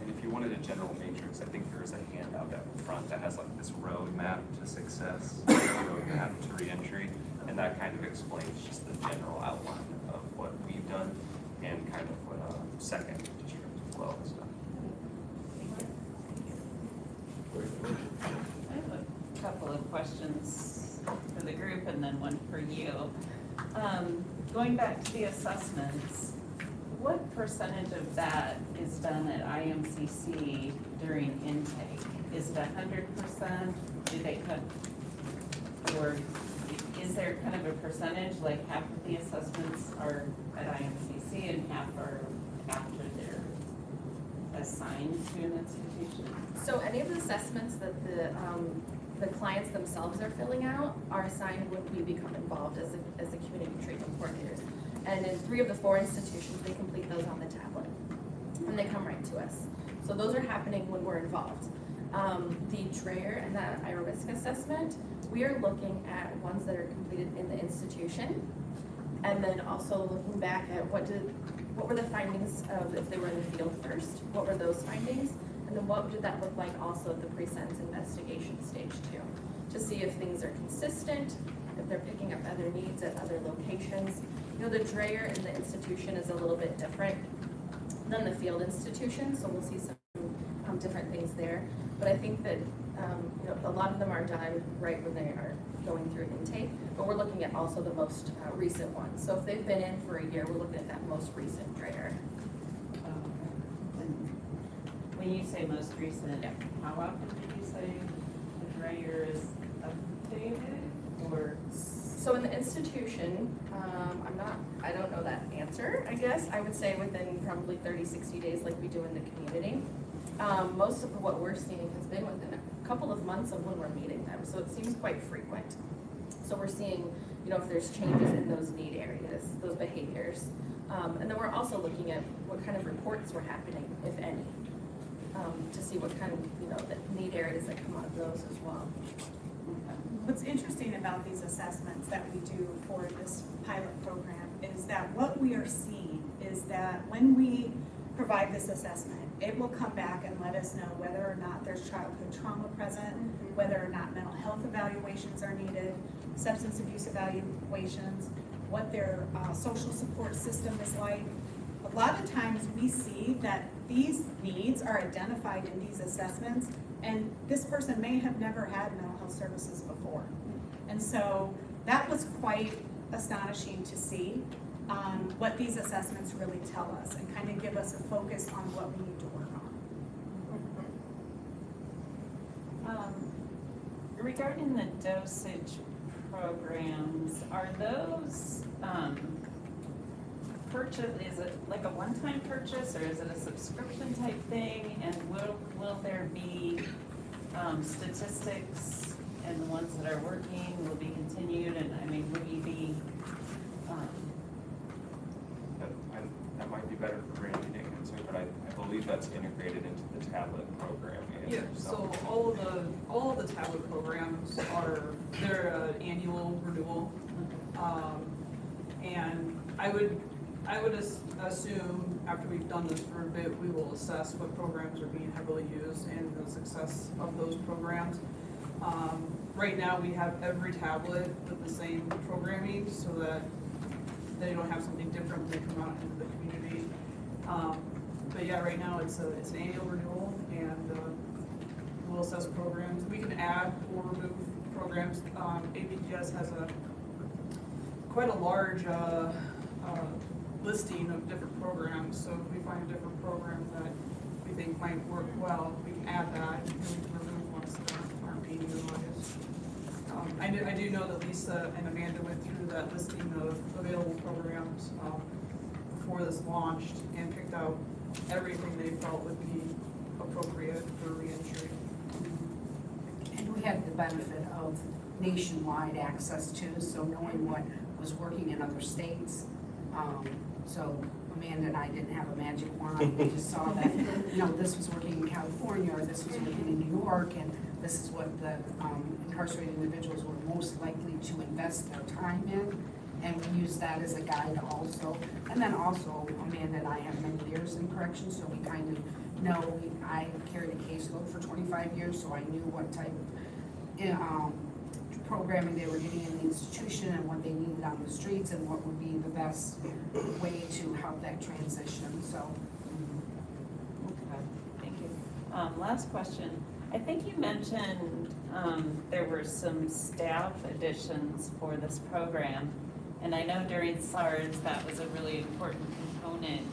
and if you wanted a general matrix, I think there is a handout at the front that has like this roadmap to success, roadmap to reentry, and that kind of explains just the general outline of what we've done and kind of what second district as well has done. I have a couple of questions for the group and then one for you. Going back to the assessments, what percentage of that is done at IMCC during intake? Is it 100%? Do they cut, or is there kind of a percentage, like half of the assessments are at IMCC and half are after they're assigned to an institution? So any of the assessments that the clients themselves are filling out are assigned when we become involved as the community treatment coordinators. And in 3 of the 4 institutions, they complete those on the tablet, and they come right to us. So those are happening when we're involved. The Dreyer and the IRISC assessment, we are looking at ones that are completed in the institution, and then also looking back at what were the findings of if they were in the field first, what were those findings, and then what did that look like also at the pre-sentence investigation stage too, to see if things are consistent, if they're picking up other needs at other locations. You know, the Dreyer in the institution is a little bit different than the field institution, so we'll see some different things there. But I think that you know, a lot of them are done right when they are going through intake, but we're looking at also the most recent ones. So if they've been in for a year, we're looking at that most recent Dreyer. And when you say most recent, how often did you say the Dreyer is updated, or? So in the institution, I don't know that answer, I guess. I would say within probably 30, 60 days like we do in the community. Most of what we're seeing has been within a couple of months of when we're meeting them, so it seems quite frequent. So we're seeing, you know, if there's changes in those need areas, those behaviors. And then we're also looking at what kind of reports were happening, if any, to see what kind of, you know, the need areas that come out of those as well. What's interesting about these assessments that we do for this pilot program is that what we are seeing is that when we provide this assessment, it will come back and let us know whether or not there's childhood trauma present, whether or not mental health evaluations are needed, substance abuse evaluations, what their social support system is like. A lot of times we see that these needs are identified in these assessments, and this person may have never had mental health services before. And so that was quite astonishing to see what these assessments really tell us and kind of give us a focus on what we need to work on. Regarding the dosage programs, are those is it like a one-time purchase, or is it a subscription type thing? And will there be statistics, and the ones that are working will be continued? And I mean, will you be That might be better for Randy to answer, but I believe that's integrated into the tablet program. Yeah, so all of the tablet programs they're an annual renewal. And I would assume after we've done this for a bit, we will assess what programs are being heavily used and the success of those programs. Right now, we have every tablet with the same programming so that they don't have something different when they come out into the community. But yeah, right now it's an annual renewal, and we'll assess programs. We can add or remove programs. APTS has quite a large listing of different programs. So if we find a different program that we think might work well, we can add that, and we can remove ones that aren't being utilized. I do know that Lisa and Amanda went through that listing of available programs before this launched and picked out everything they felt would be appropriate for reentry. And we had the benefit of nationwide access too, so knowing what was working in other states. So Amanda and I didn't have a magic wand, we just saw that, you know, this was working in California, or this was working in New York, and this is what the incarcerated individuals were most likely to invest their time in. And we use that as a guide also. And then also, Amanda and I have many years in corrections, so we kind of know, I carried a caseload for 25 years, so I knew what type of programming they were getting in the institution and what they needed on the streets and what would be the best way to help that transition, so. Okay, thank you. Last question. I think you mentioned there were some staff additions for this program, and I know during SARS that was a really important component.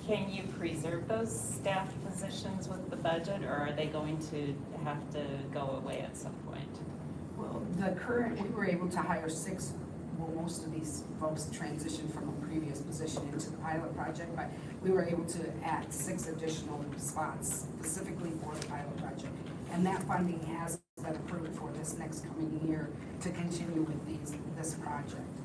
Can you preserve those staff positions with the budget, or are they going to have to go away at some point? Well, we were able to hire 6, well, most of these folks transitioned from a previous position into the pilot project, but we were able to add 6 additional spots specifically for the pilot project. And that funding has been approved for this next coming year to continue with this project.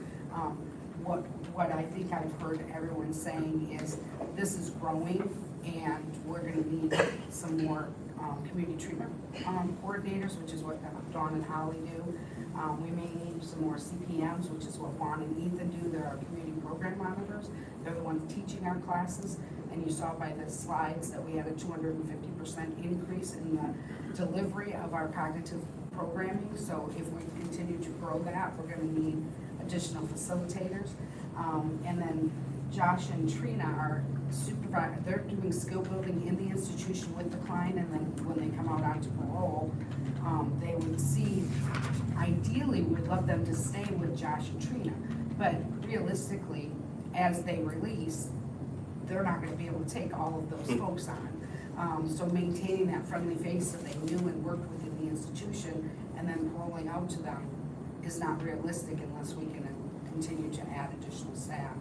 what I think I've heard everyone saying is this is growing and we're gonna need some more community treatment coordinators, which is what Dawn and Holly do. We may need some more CPMs, which is what Juan and Ethan do. They're our community program monitors. They're the ones teaching our classes. And you saw by the slides that we had a 250% increase in the delivery of our cognitive programming. So if we continue to grow that, we're gonna need additional facilitators. And then Josh and Trina are they're doing skill building in the institution with the client, and then when they come out onto parole, they would see, ideally, we'd love them to stay with Josh and Trina, but realistically, as they release, they're not gonna be able to take all of those folks on. So maintaining that friendly face that they knew and worked within the institution, and then rolling out to them is not realistic unless we can continue to add additional staff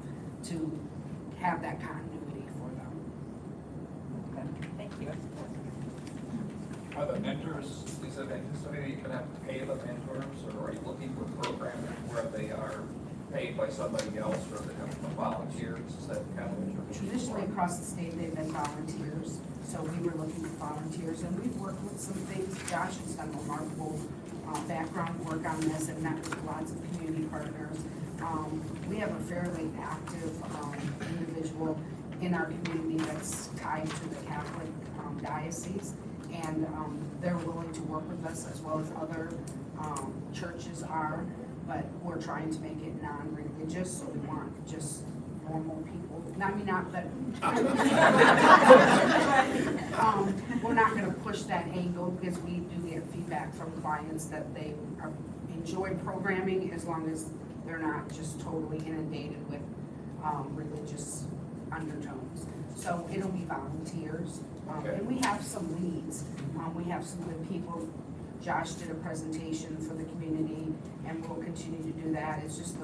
to have that continuity for them. Okay, thank you. Are the mentors, is it anticipated you can have to pay the mentors, or are you looking for programs where they are paid by somebody else, or they have volunteers? Is that kind of what you're looking for? Traditionally, across the state, they've been volunteers, so we were looking for volunteers, and we've worked with some things. Josh has done remarkable background work on this, and met with lots of community partners. We have a fairly active individual in our community that's tied to the Catholic diocese, and they're willing to work with us as well as other churches are, but we're trying to make it non-religious, so we want just normal people. Not that. We're not gonna push that angle, because we do get feedback from clients that they enjoy programming as long as they're not just totally inundated with religious undertones. So it'll be volunteers, and we have some leads. We have some good people. Josh did a presentation for the community, and we'll continue to do that. It's just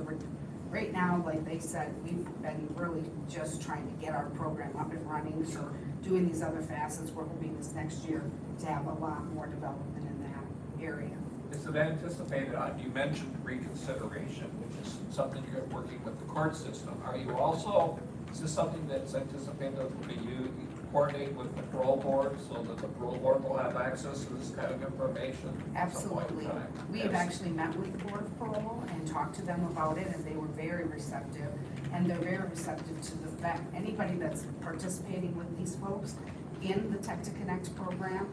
right now, like they said, we've been really just trying to get our program up and running. So doing these other facets, we're hoping this next year to have a lot more development in that area. Is it anticipated, you mentioned reconsideration, which is something you're working with the court system. Are you also, is this something that's anticipated will be you coordinate with the parole board so that the parole board will have access to this kind of information? Absolutely. We have actually met with the Board of Parole and talked to them about it, and they were very receptive. And they're very receptive to the fact, anybody that's participating with these folks in the Tech to Connect program,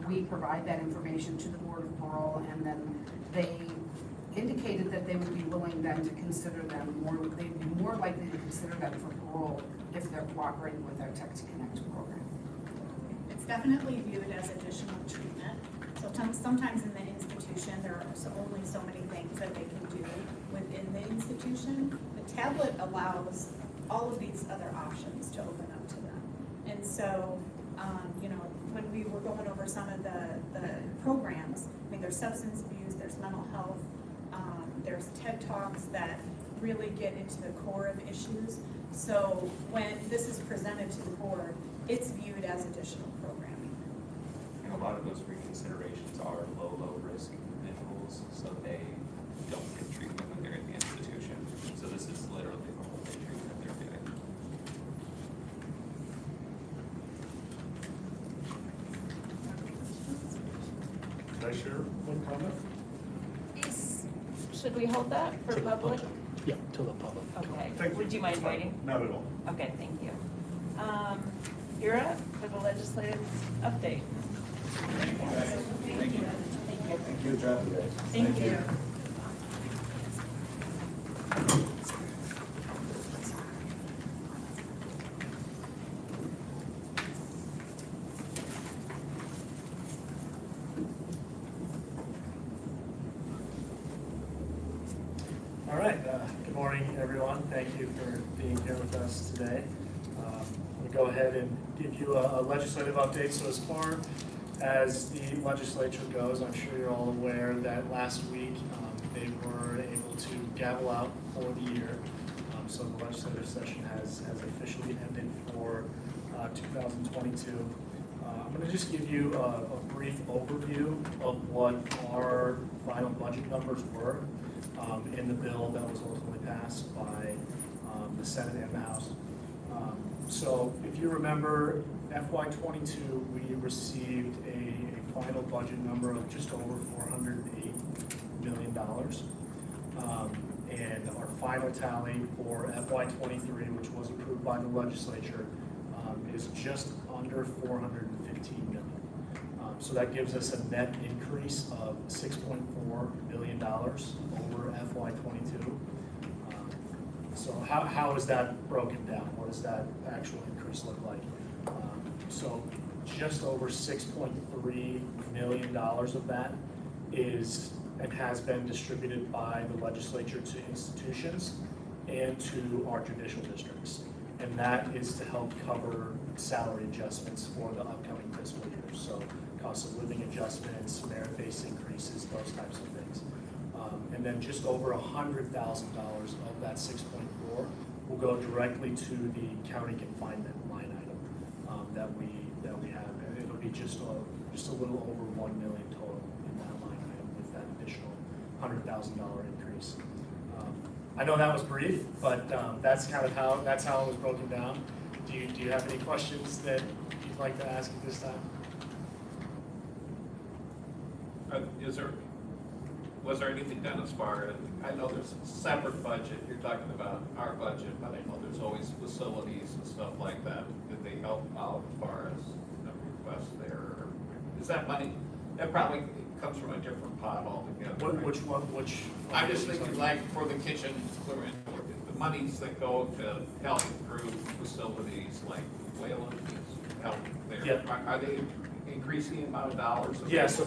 we provide that information to the Board of Parole, and then they indicated that they would be willing then to consider them more, they'd be more likely to consider them for parole if they're cooperating with our Tech to Connect program. It's definitely viewed as additional treatment. So sometimes in the institution, there are only so many things that they can do within the institution. The tablet allows all of these other options to open up to them. And so, when we were going over some of the programs, I mean, there's substance abuse, there's mental health, there's TED Talks that really get into the core of issues. So when this is presented to the board, it's viewed as additional programming. And a lot of those reconsiderations are low risk individuals, so they don't get treatment when they're in the institution. So this is literally the whole day treatment they're getting. Can I share one comment? Should we hold that for public? Yeah, to the public. Okay, Thank you. would you mind waiting? Not at all. Okay, thank you. You're up for the legislative update. Thank you. Good job, guys. Thank you. All right, good morning, everyone. Thank you for being here with us today. I'm going to go ahead and give you a legislative update. So as far as the legislature goes, I'm sure you're all aware that last week they were able to gavel out for the year. So the legislative session has officially ended for 2022. I'm going to just give you a brief overview of what our final budget numbers were. in the bill that was ultimately passed by the Senate and the House. So if you remember, FY '22, we received a final budget number of just over $408 million. And our final tally for FY '23, which was approved by the legislature, is just under $415 million. So that gives us a net increase of $6.4 billion over FY '22. So how is that broken down? What does that actual increase look like? So just over $6.3 million of that is and has been distributed by the legislature to institutions and to our judicial districts. And that is to help cover salary adjustments for the upcoming fiscal year. So cost of living adjustments, merit-based increases, those types of things. And then just over $100,000 of that 6.4 will go directly to the county confinement line item that we have. And it'll be just a little over $1 million total in that line item with that additional $100,000 increase. I know that was brief, but that's kind of how it was broken down. Do you have any questions that you'd like to ask at this time? Was there anything done as far as, I know there's a separate budget, you're talking about our budget, but I know there's always facilities and stuff like that. Did they help out as far as the request there? Or is that money, that probably comes from a different pot altogether? Which one? Which? I'm just thinking like for the kitchen equipment, the monies that go to help improve facilities like Wayland help there. Yeah. Are they increasing the amount of dollars? Yeah, so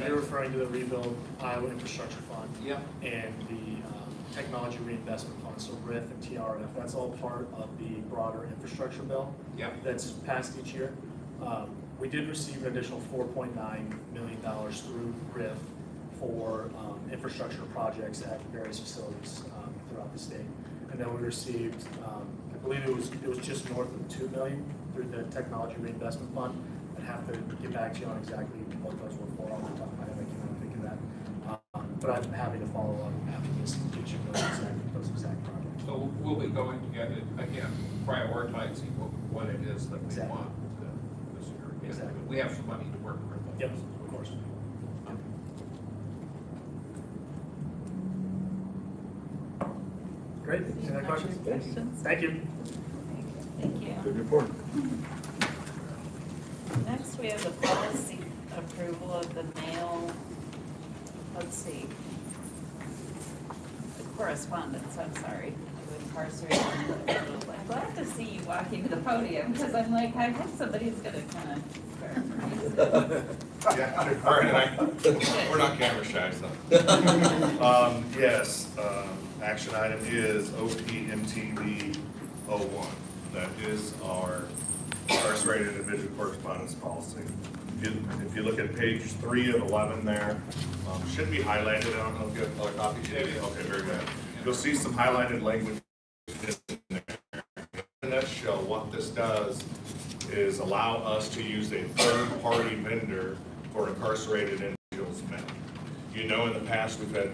you're referring to the Rebuild Iowa Infrastructure Fund. Yep. And the Technology Reinvestment Fund, so RIF and TRF, that's all part of the broader infrastructure bill. Yep. That's passed each year. We did receive an additional $4.9 million through RIF for infrastructure projects at various facilities throughout the state. And then we received, I believe it was just north of $2 million through the Technology Reinvestment Fund. I'd have to get back to you on exactly what those were for. Off the top of my head, I can't think of that. But I'm happy to follow up after this and get you those exact projects. So we'll be going to get it, again, prioritizing what it is that we Exactly. want this year. Exactly. We have some money to work with. Yep, of course. Great. Any other questions? Thank you. Thank you. Good report. Next, we have the policy approval of the mail, let's see. The correspondence, I'm sorry, of incarcerated individuals. I'm glad to see you walking to the podium, because I'm like, I hope somebody's gonna kind of. Yeah, we're not camera shy, so. Yes, action item is OPMTV 01. That is our incarcerated individual correspondence policy. If you look at page 3 of 11 there, should be highlighted. I don't know if you have other copies. Okay, very good. You'll see some highlighted language in there. In a nutshell, what this does is allow us to use a third-party vendor for incarcerated individuals' mail. You know, in the past, we've had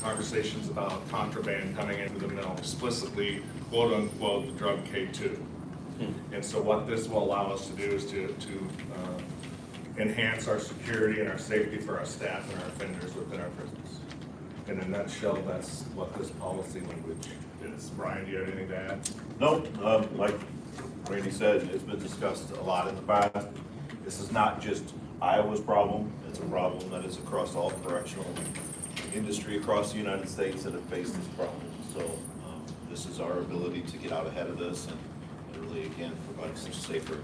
conversations about contraband coming into the mail, explicitly, quote-unquote, the drug K2. And so what this will allow us to do is to enhance our security and our safety for our staff and our offenders within our prisons. In a nutshell, that's what this policy language is. Brian, do you have anything to add? Nope, like Randy said, it's been discussed a lot in the past. This is not just Iowa's problem, it's a problem that is across all correctional industry across the United States that have faced this problem. So this is our ability to get out ahead of this and really, again, provide some safer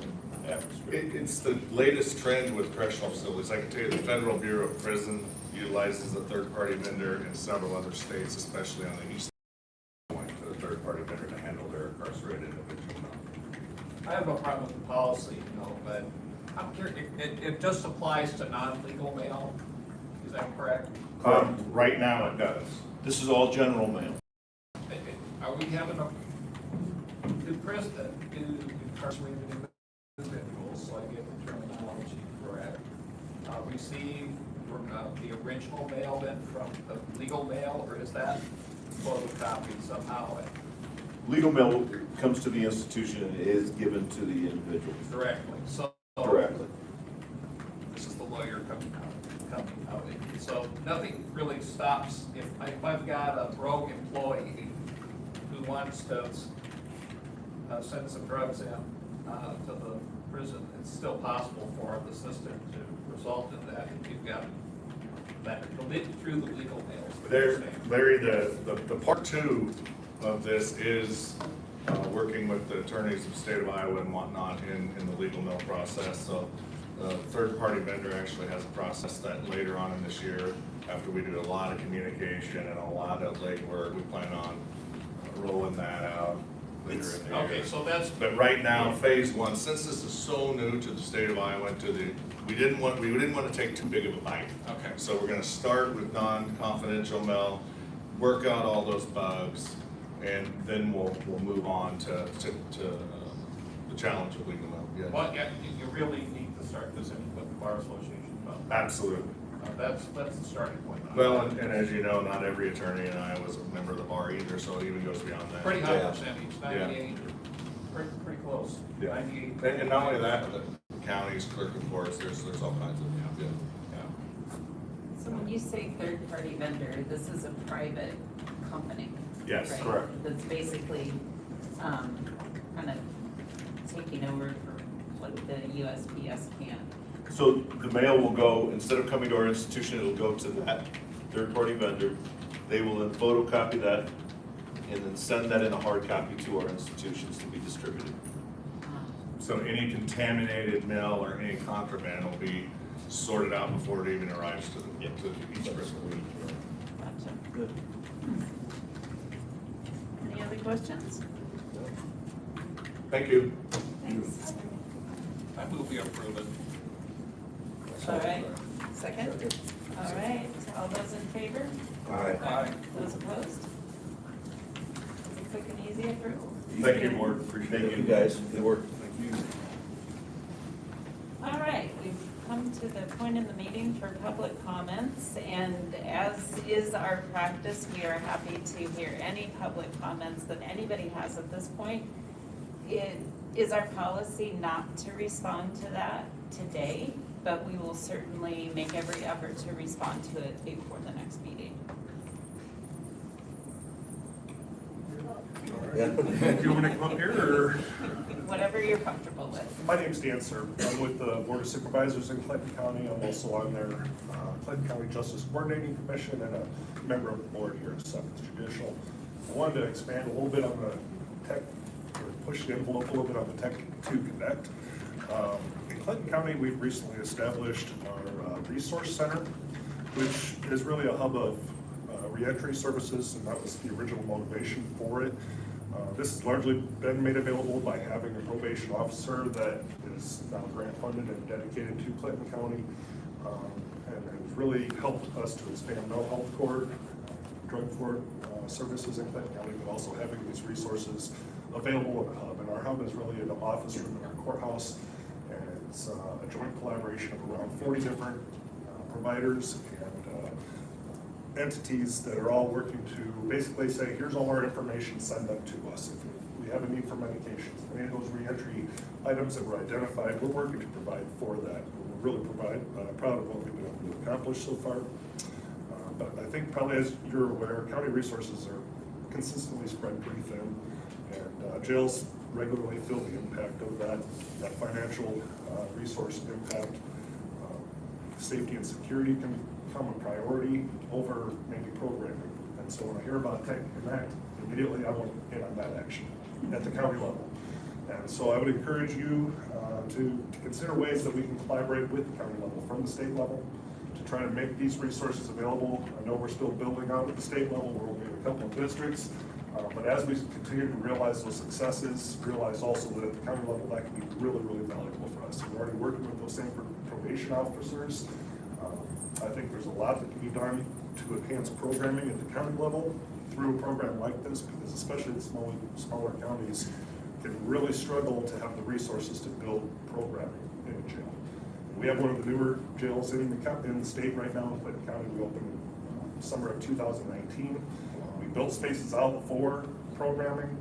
atmosphere. It's the latest trend with correctional facilities. I can tell you the Federal Bureau of Prison utilizes a third-party vendor in several other states, especially on the east point, a third-party vendor to handle their incarcerated individual. I have no problem with the policy, but I'm curious, it just applies to non-legal mail, is that correct? Right now it does. This is all general mail. Are we having do incarcerated individuals, so I get the terminology correct, receive from the original mail then, from the legal mail, or is that photocopied somehow? Legal mail comes to the institution and is given to the individual. Directly, so. Directly. This is the lawyer coming out. So nothing really stops, if I've got a rogue employee who wants to send some drugs in to the prison, it's still possible for the system to result in that if you've got that through the legal mails. There, Larry, the part two of this is working with the attorneys of the state of Iowa and whatnot in the legal mail process. So the third-party vendor actually has a process that later on in this year, after we do a lot of communication and a lot of legwork, we plan on rolling that out later in the year. Okay, so that's. But right now, phase one, since this is so new to the state of Iowa, we didn't want to take too big of a bite. Okay. So we're gonna start with non-confidential mail, work out all those bugs, and then we'll move on to the challenge of legal mail. Yeah. Well, yeah, you really need to start visiting with the Bar Association about that. Absolutely. That's the starting point. Well, and as you know, not every attorney in Iowa is a member of the bar either, so it even goes beyond that. Pretty high Yeah. percentage, Yeah. 98, pretty close, Yeah. 98. And not only that, but the counties, clerk of courts, there's all kinds of, yeah. So when you say third-party vendor, this is a private company? Yes, right? correct. That's basically, kind of taking over for what the USPS can. So the mail will go, instead of coming to our institution, it'll go to that third-party vendor. They will then photocopy that and then send that in a hard copy to our institutions to be distributed. So any contaminated mail or any contraband will be sorted out before it even arrives to each person. Gotcha. Good. Any other questions? Thank you. Thanks. I move we approve it. All right, second? All right, all those in favor? Aye. Those opposed? It's a quick and easy approval. Thank you, Board. Appreciate Thank it. you, guys. Good work. Thank you. All right, we've come to the point in the meeting for public comments, and as is our practice, we are happy to hear any public comments that anybody has at this point. It is our policy not to respond to that today, but we will certainly make every effort to respond to it before the next meeting. Yeah. Do you want me to come up here, or? Whatever you're comfortable with. My name's Dan Serb. I'm with the Board of Supervisors in Clinton County. I'm also on their Clinton County Justice Coordinating Commission and a member of the board here at Seventh Judicial. I wanted to expand a little bit on the tech, or push the envelope a little bit on the Tech to Connect. In Clinton County, we've recently established our resource center, which is really a hub of reentry services, and that was the original motivation for it. This has largely been made available by having a probation officer that is now grant funded and dedicated to Clinton County, and has really helped us to expand mental health court, drug court services in Clinton County, but also having these resources available in the hub. And our hub is really an office room in our courthouse, and it's a joint collaboration of around 40 different providers and entities that are all working to basically say, here's all our information, send them to us. If we have a need for medications, any of those reentry items that were identified, we're working to provide for that. We're really proud of what we've been able to accomplish so far. But I think probably as you're aware, county resources are consistently spread pretty thin, and jails regularly feel the impact of that financial resource impact. Safety and security can become a priority over maybe programming. And so when I hear about Tech Connect, immediately I want in on that action at the county level. And so I would encourage you to consider ways that we can collaborate with the county level from the state level to try to make these resources available. I know we're still building out at the state level. We're only in a couple of districts. But as we continue to realize those successes, realize also that at the county level, that can be really, really valuable for us. We're already working with those same probation officers. I think there's a lot that can be done to enhance programming at the county level through a program like this, because especially the smaller counties can really struggle to have the resources to build programming in a jail. We have one of the newer jails in the state right now, in Clayton County. We opened summer of 2019. We built spaces out for programming,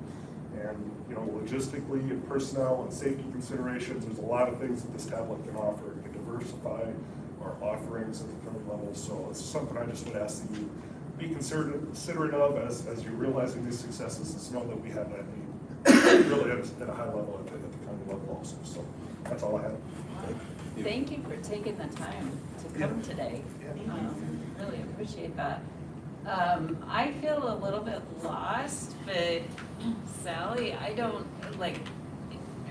and logistically and personnel and safety considerations, there's a lot of things that this tablet can offer. It can diversify our offerings at the county level, so it's something I just would ask that you be considerate of as you're realizing these successes, is know that we have that need really at a high level at the county level also. So that's all I have. Thank you for taking the time to come today. Really appreciate that. I feel a little bit lost, but Sally, I don't,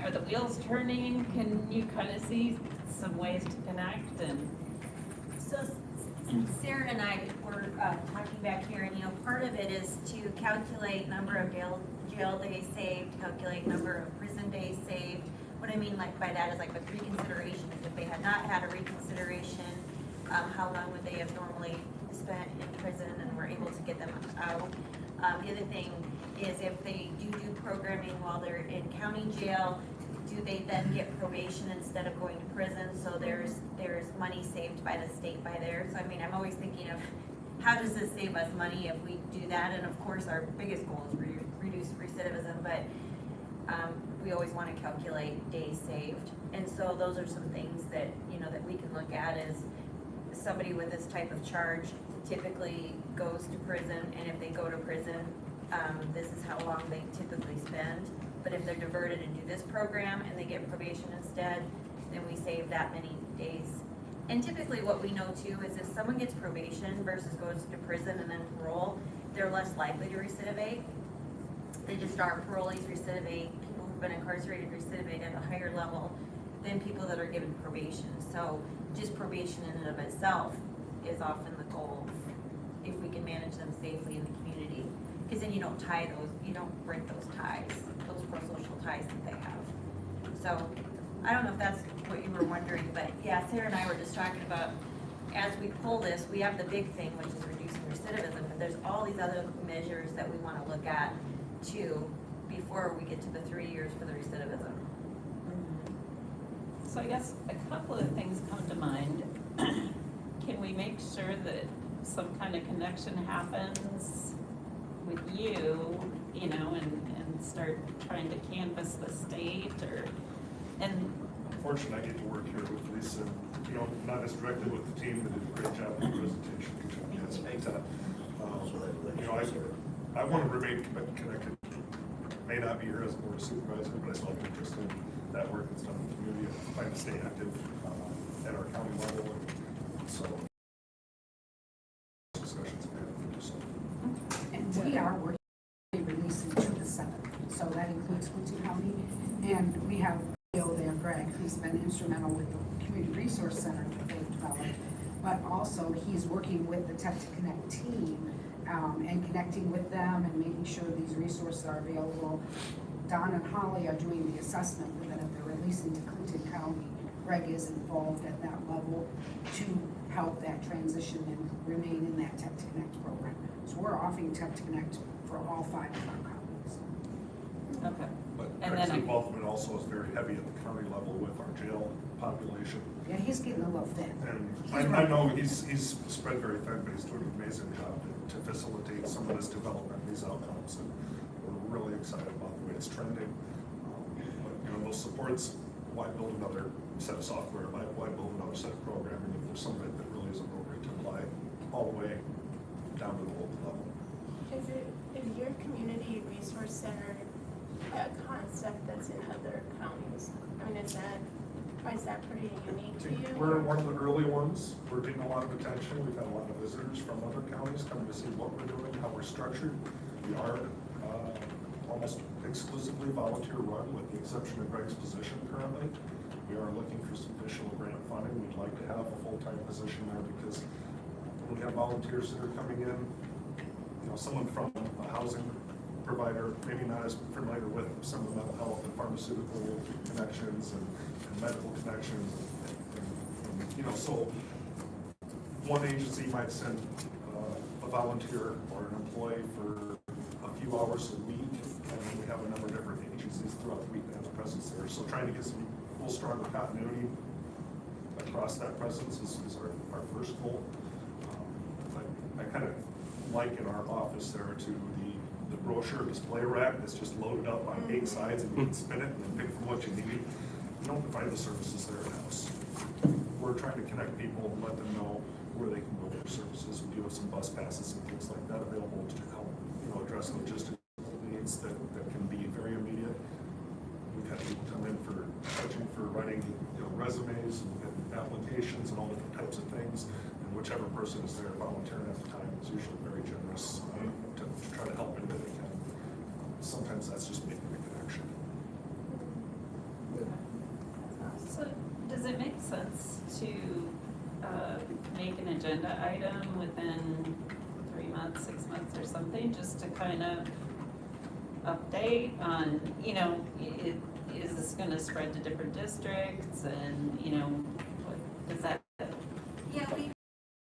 are the wheels turning? Can you kind of see some ways to connect and? So Sarah and I were talking back here, and part of it is to calculate number of jail days saved, calculate number of prison days saved. What I mean by that is with reconsideration. If they had not had a reconsideration, how long would they have normally spent in prison, and we're able to get them out. The other thing is if they do programming while they're in county jail, do they then get probation instead of going to prison? So there's money saved by the state by there. So I'm always thinking of how does this save us money if we do that? And of course, our biggest goal is reduce recidivism, but we always want to calculate days saved. And so those are some things that that we can look at as somebody with this type of charge typically goes to prison, and if they go to prison, this is how long they typically spend. But if they're diverted and do this program and they get probation instead, then we save that many days. And typically what we know too is if someone gets probation versus goes to prison and then parole, they're less likely to recidivate. They just are parolees recidivate, people who've been incarcerated recidivate at a higher level than people that are given probation. So just probation in and of itself is often the goal if we can manage them safely in the community. Because then you don't tie those, you don't break those ties, those pro-social ties that they have. So I don't know if that's what you were wondering, but yeah, Sarah and I were just talking about as we pull this, we have the big thing, which is reducing recidivism, but there's all these other measures that we want to look at too before we get to the 3 years for the recidivism. So I guess a couple of things come to mind. Can we make sure that some kind of connection happens with you, and start trying to canvass the state Unfortunately, I get to work here with Lisa, not as directly with the team, but did a great job in the presentation. I want to remain connected. May not be here as a board supervisor, but I still have interest in that work that's done in the community. I plan to stay active at our county level, and so discussions we have. So. And we are working on releasing to the 7th, so that includes Clinton County, and we have Bill there, Greg, who's been instrumental with the Community Resource Center that they've developed, but also he's working with the Tech to Connect team and connecting with them and making sure these resources are available. Don and Holly are doing the assessment, and then if they're releasing to Clinton County, Greg is involved at that level to help that transition and remain in that Tech to Connect program. So we're offering Tech to Connect for all 5 of our counties. Okay. But And Greg's then involvement also is very heavy at the county level with our jail population. Yeah, he's getting a little thin. And I know he's spread very thin, but he's doing an amazing job to facilitate some of this development, these outcomes, and we're really excited about the way it's trending. But those supports, why build another set of software? Why build another set of programming if there's some of it that really is appropriate to apply all the way down to the local level? Is your community resource center a concept that's in other counties? Is that pretty unique to you? We're one of the early ones. We're getting a lot of attention. We've had a lot of visitors from other counties coming to see what we're doing, how we're structured. We are almost exclusively volunteer run, with the exception of Greg's position currently. We are looking for some additional grant funding. We'd like to have a full-time position there because when we have volunteers that are coming in, someone from a housing provider, maybe not as familiar with some of the mental health and pharmaceutical connections and medical connections. And so one agency might send a volunteer or an employee for a few hours a week, and then we have a number of different agencies throughout the week that have a presence there. So trying to get some little stronger continuity across that presence is our first goal. I kind of like in our office there to the brochure display rack that's just loaded up on 8 sides and you can spin it and then pick from what you need. You don't provide the services there in-house. We're trying to connect people and let them know where they can go for services. We do have some bus passes and things like that available to help, address logistical needs that can be very immediate. We've had people come in for coaching, for writing, resumes and applications and all different types of things. And whichever person is there volunteering at the time is usually very generous to try to help anybody they can. Sometimes that's just making a connection. So does it make sense to make an agenda item within 3 months, 6 months or something, just to kind of update on, is this gonna spread to different districts and, what is that? Yeah, we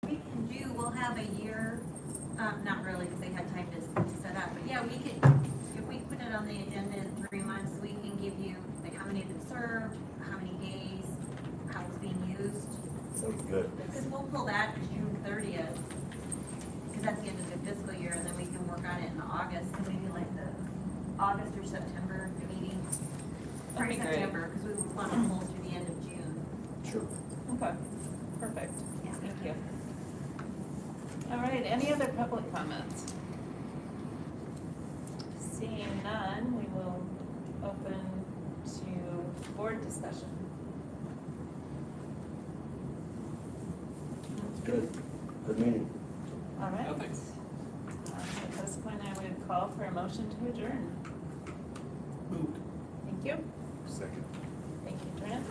can do, we'll have a year, not really, because they had time to set up, but yeah, we could, if we put it on the agenda in 3 months, we can give you, like, how many have been served, how many days, how it's being used. Sounds good. Because we'll pull that June 30th, because that's the end of the fiscal year, and then we can work on it in August, so maybe like the August or September meeting. That'd be great. September, because we would want to pull through the end of June. Sure. Okay, perfect. Yeah. Thank you. All right, any other public comments? Seeing none, we will open to board discussion. Good. Good meeting. All right. Nothing. At this point, I would call for a motion to adjourn. Moved. Thank you. Second. Thank you, Trent.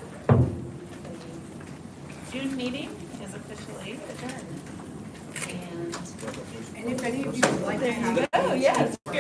The June meeting is officially adjourned. And And if any of you would like to have. there you go, yes.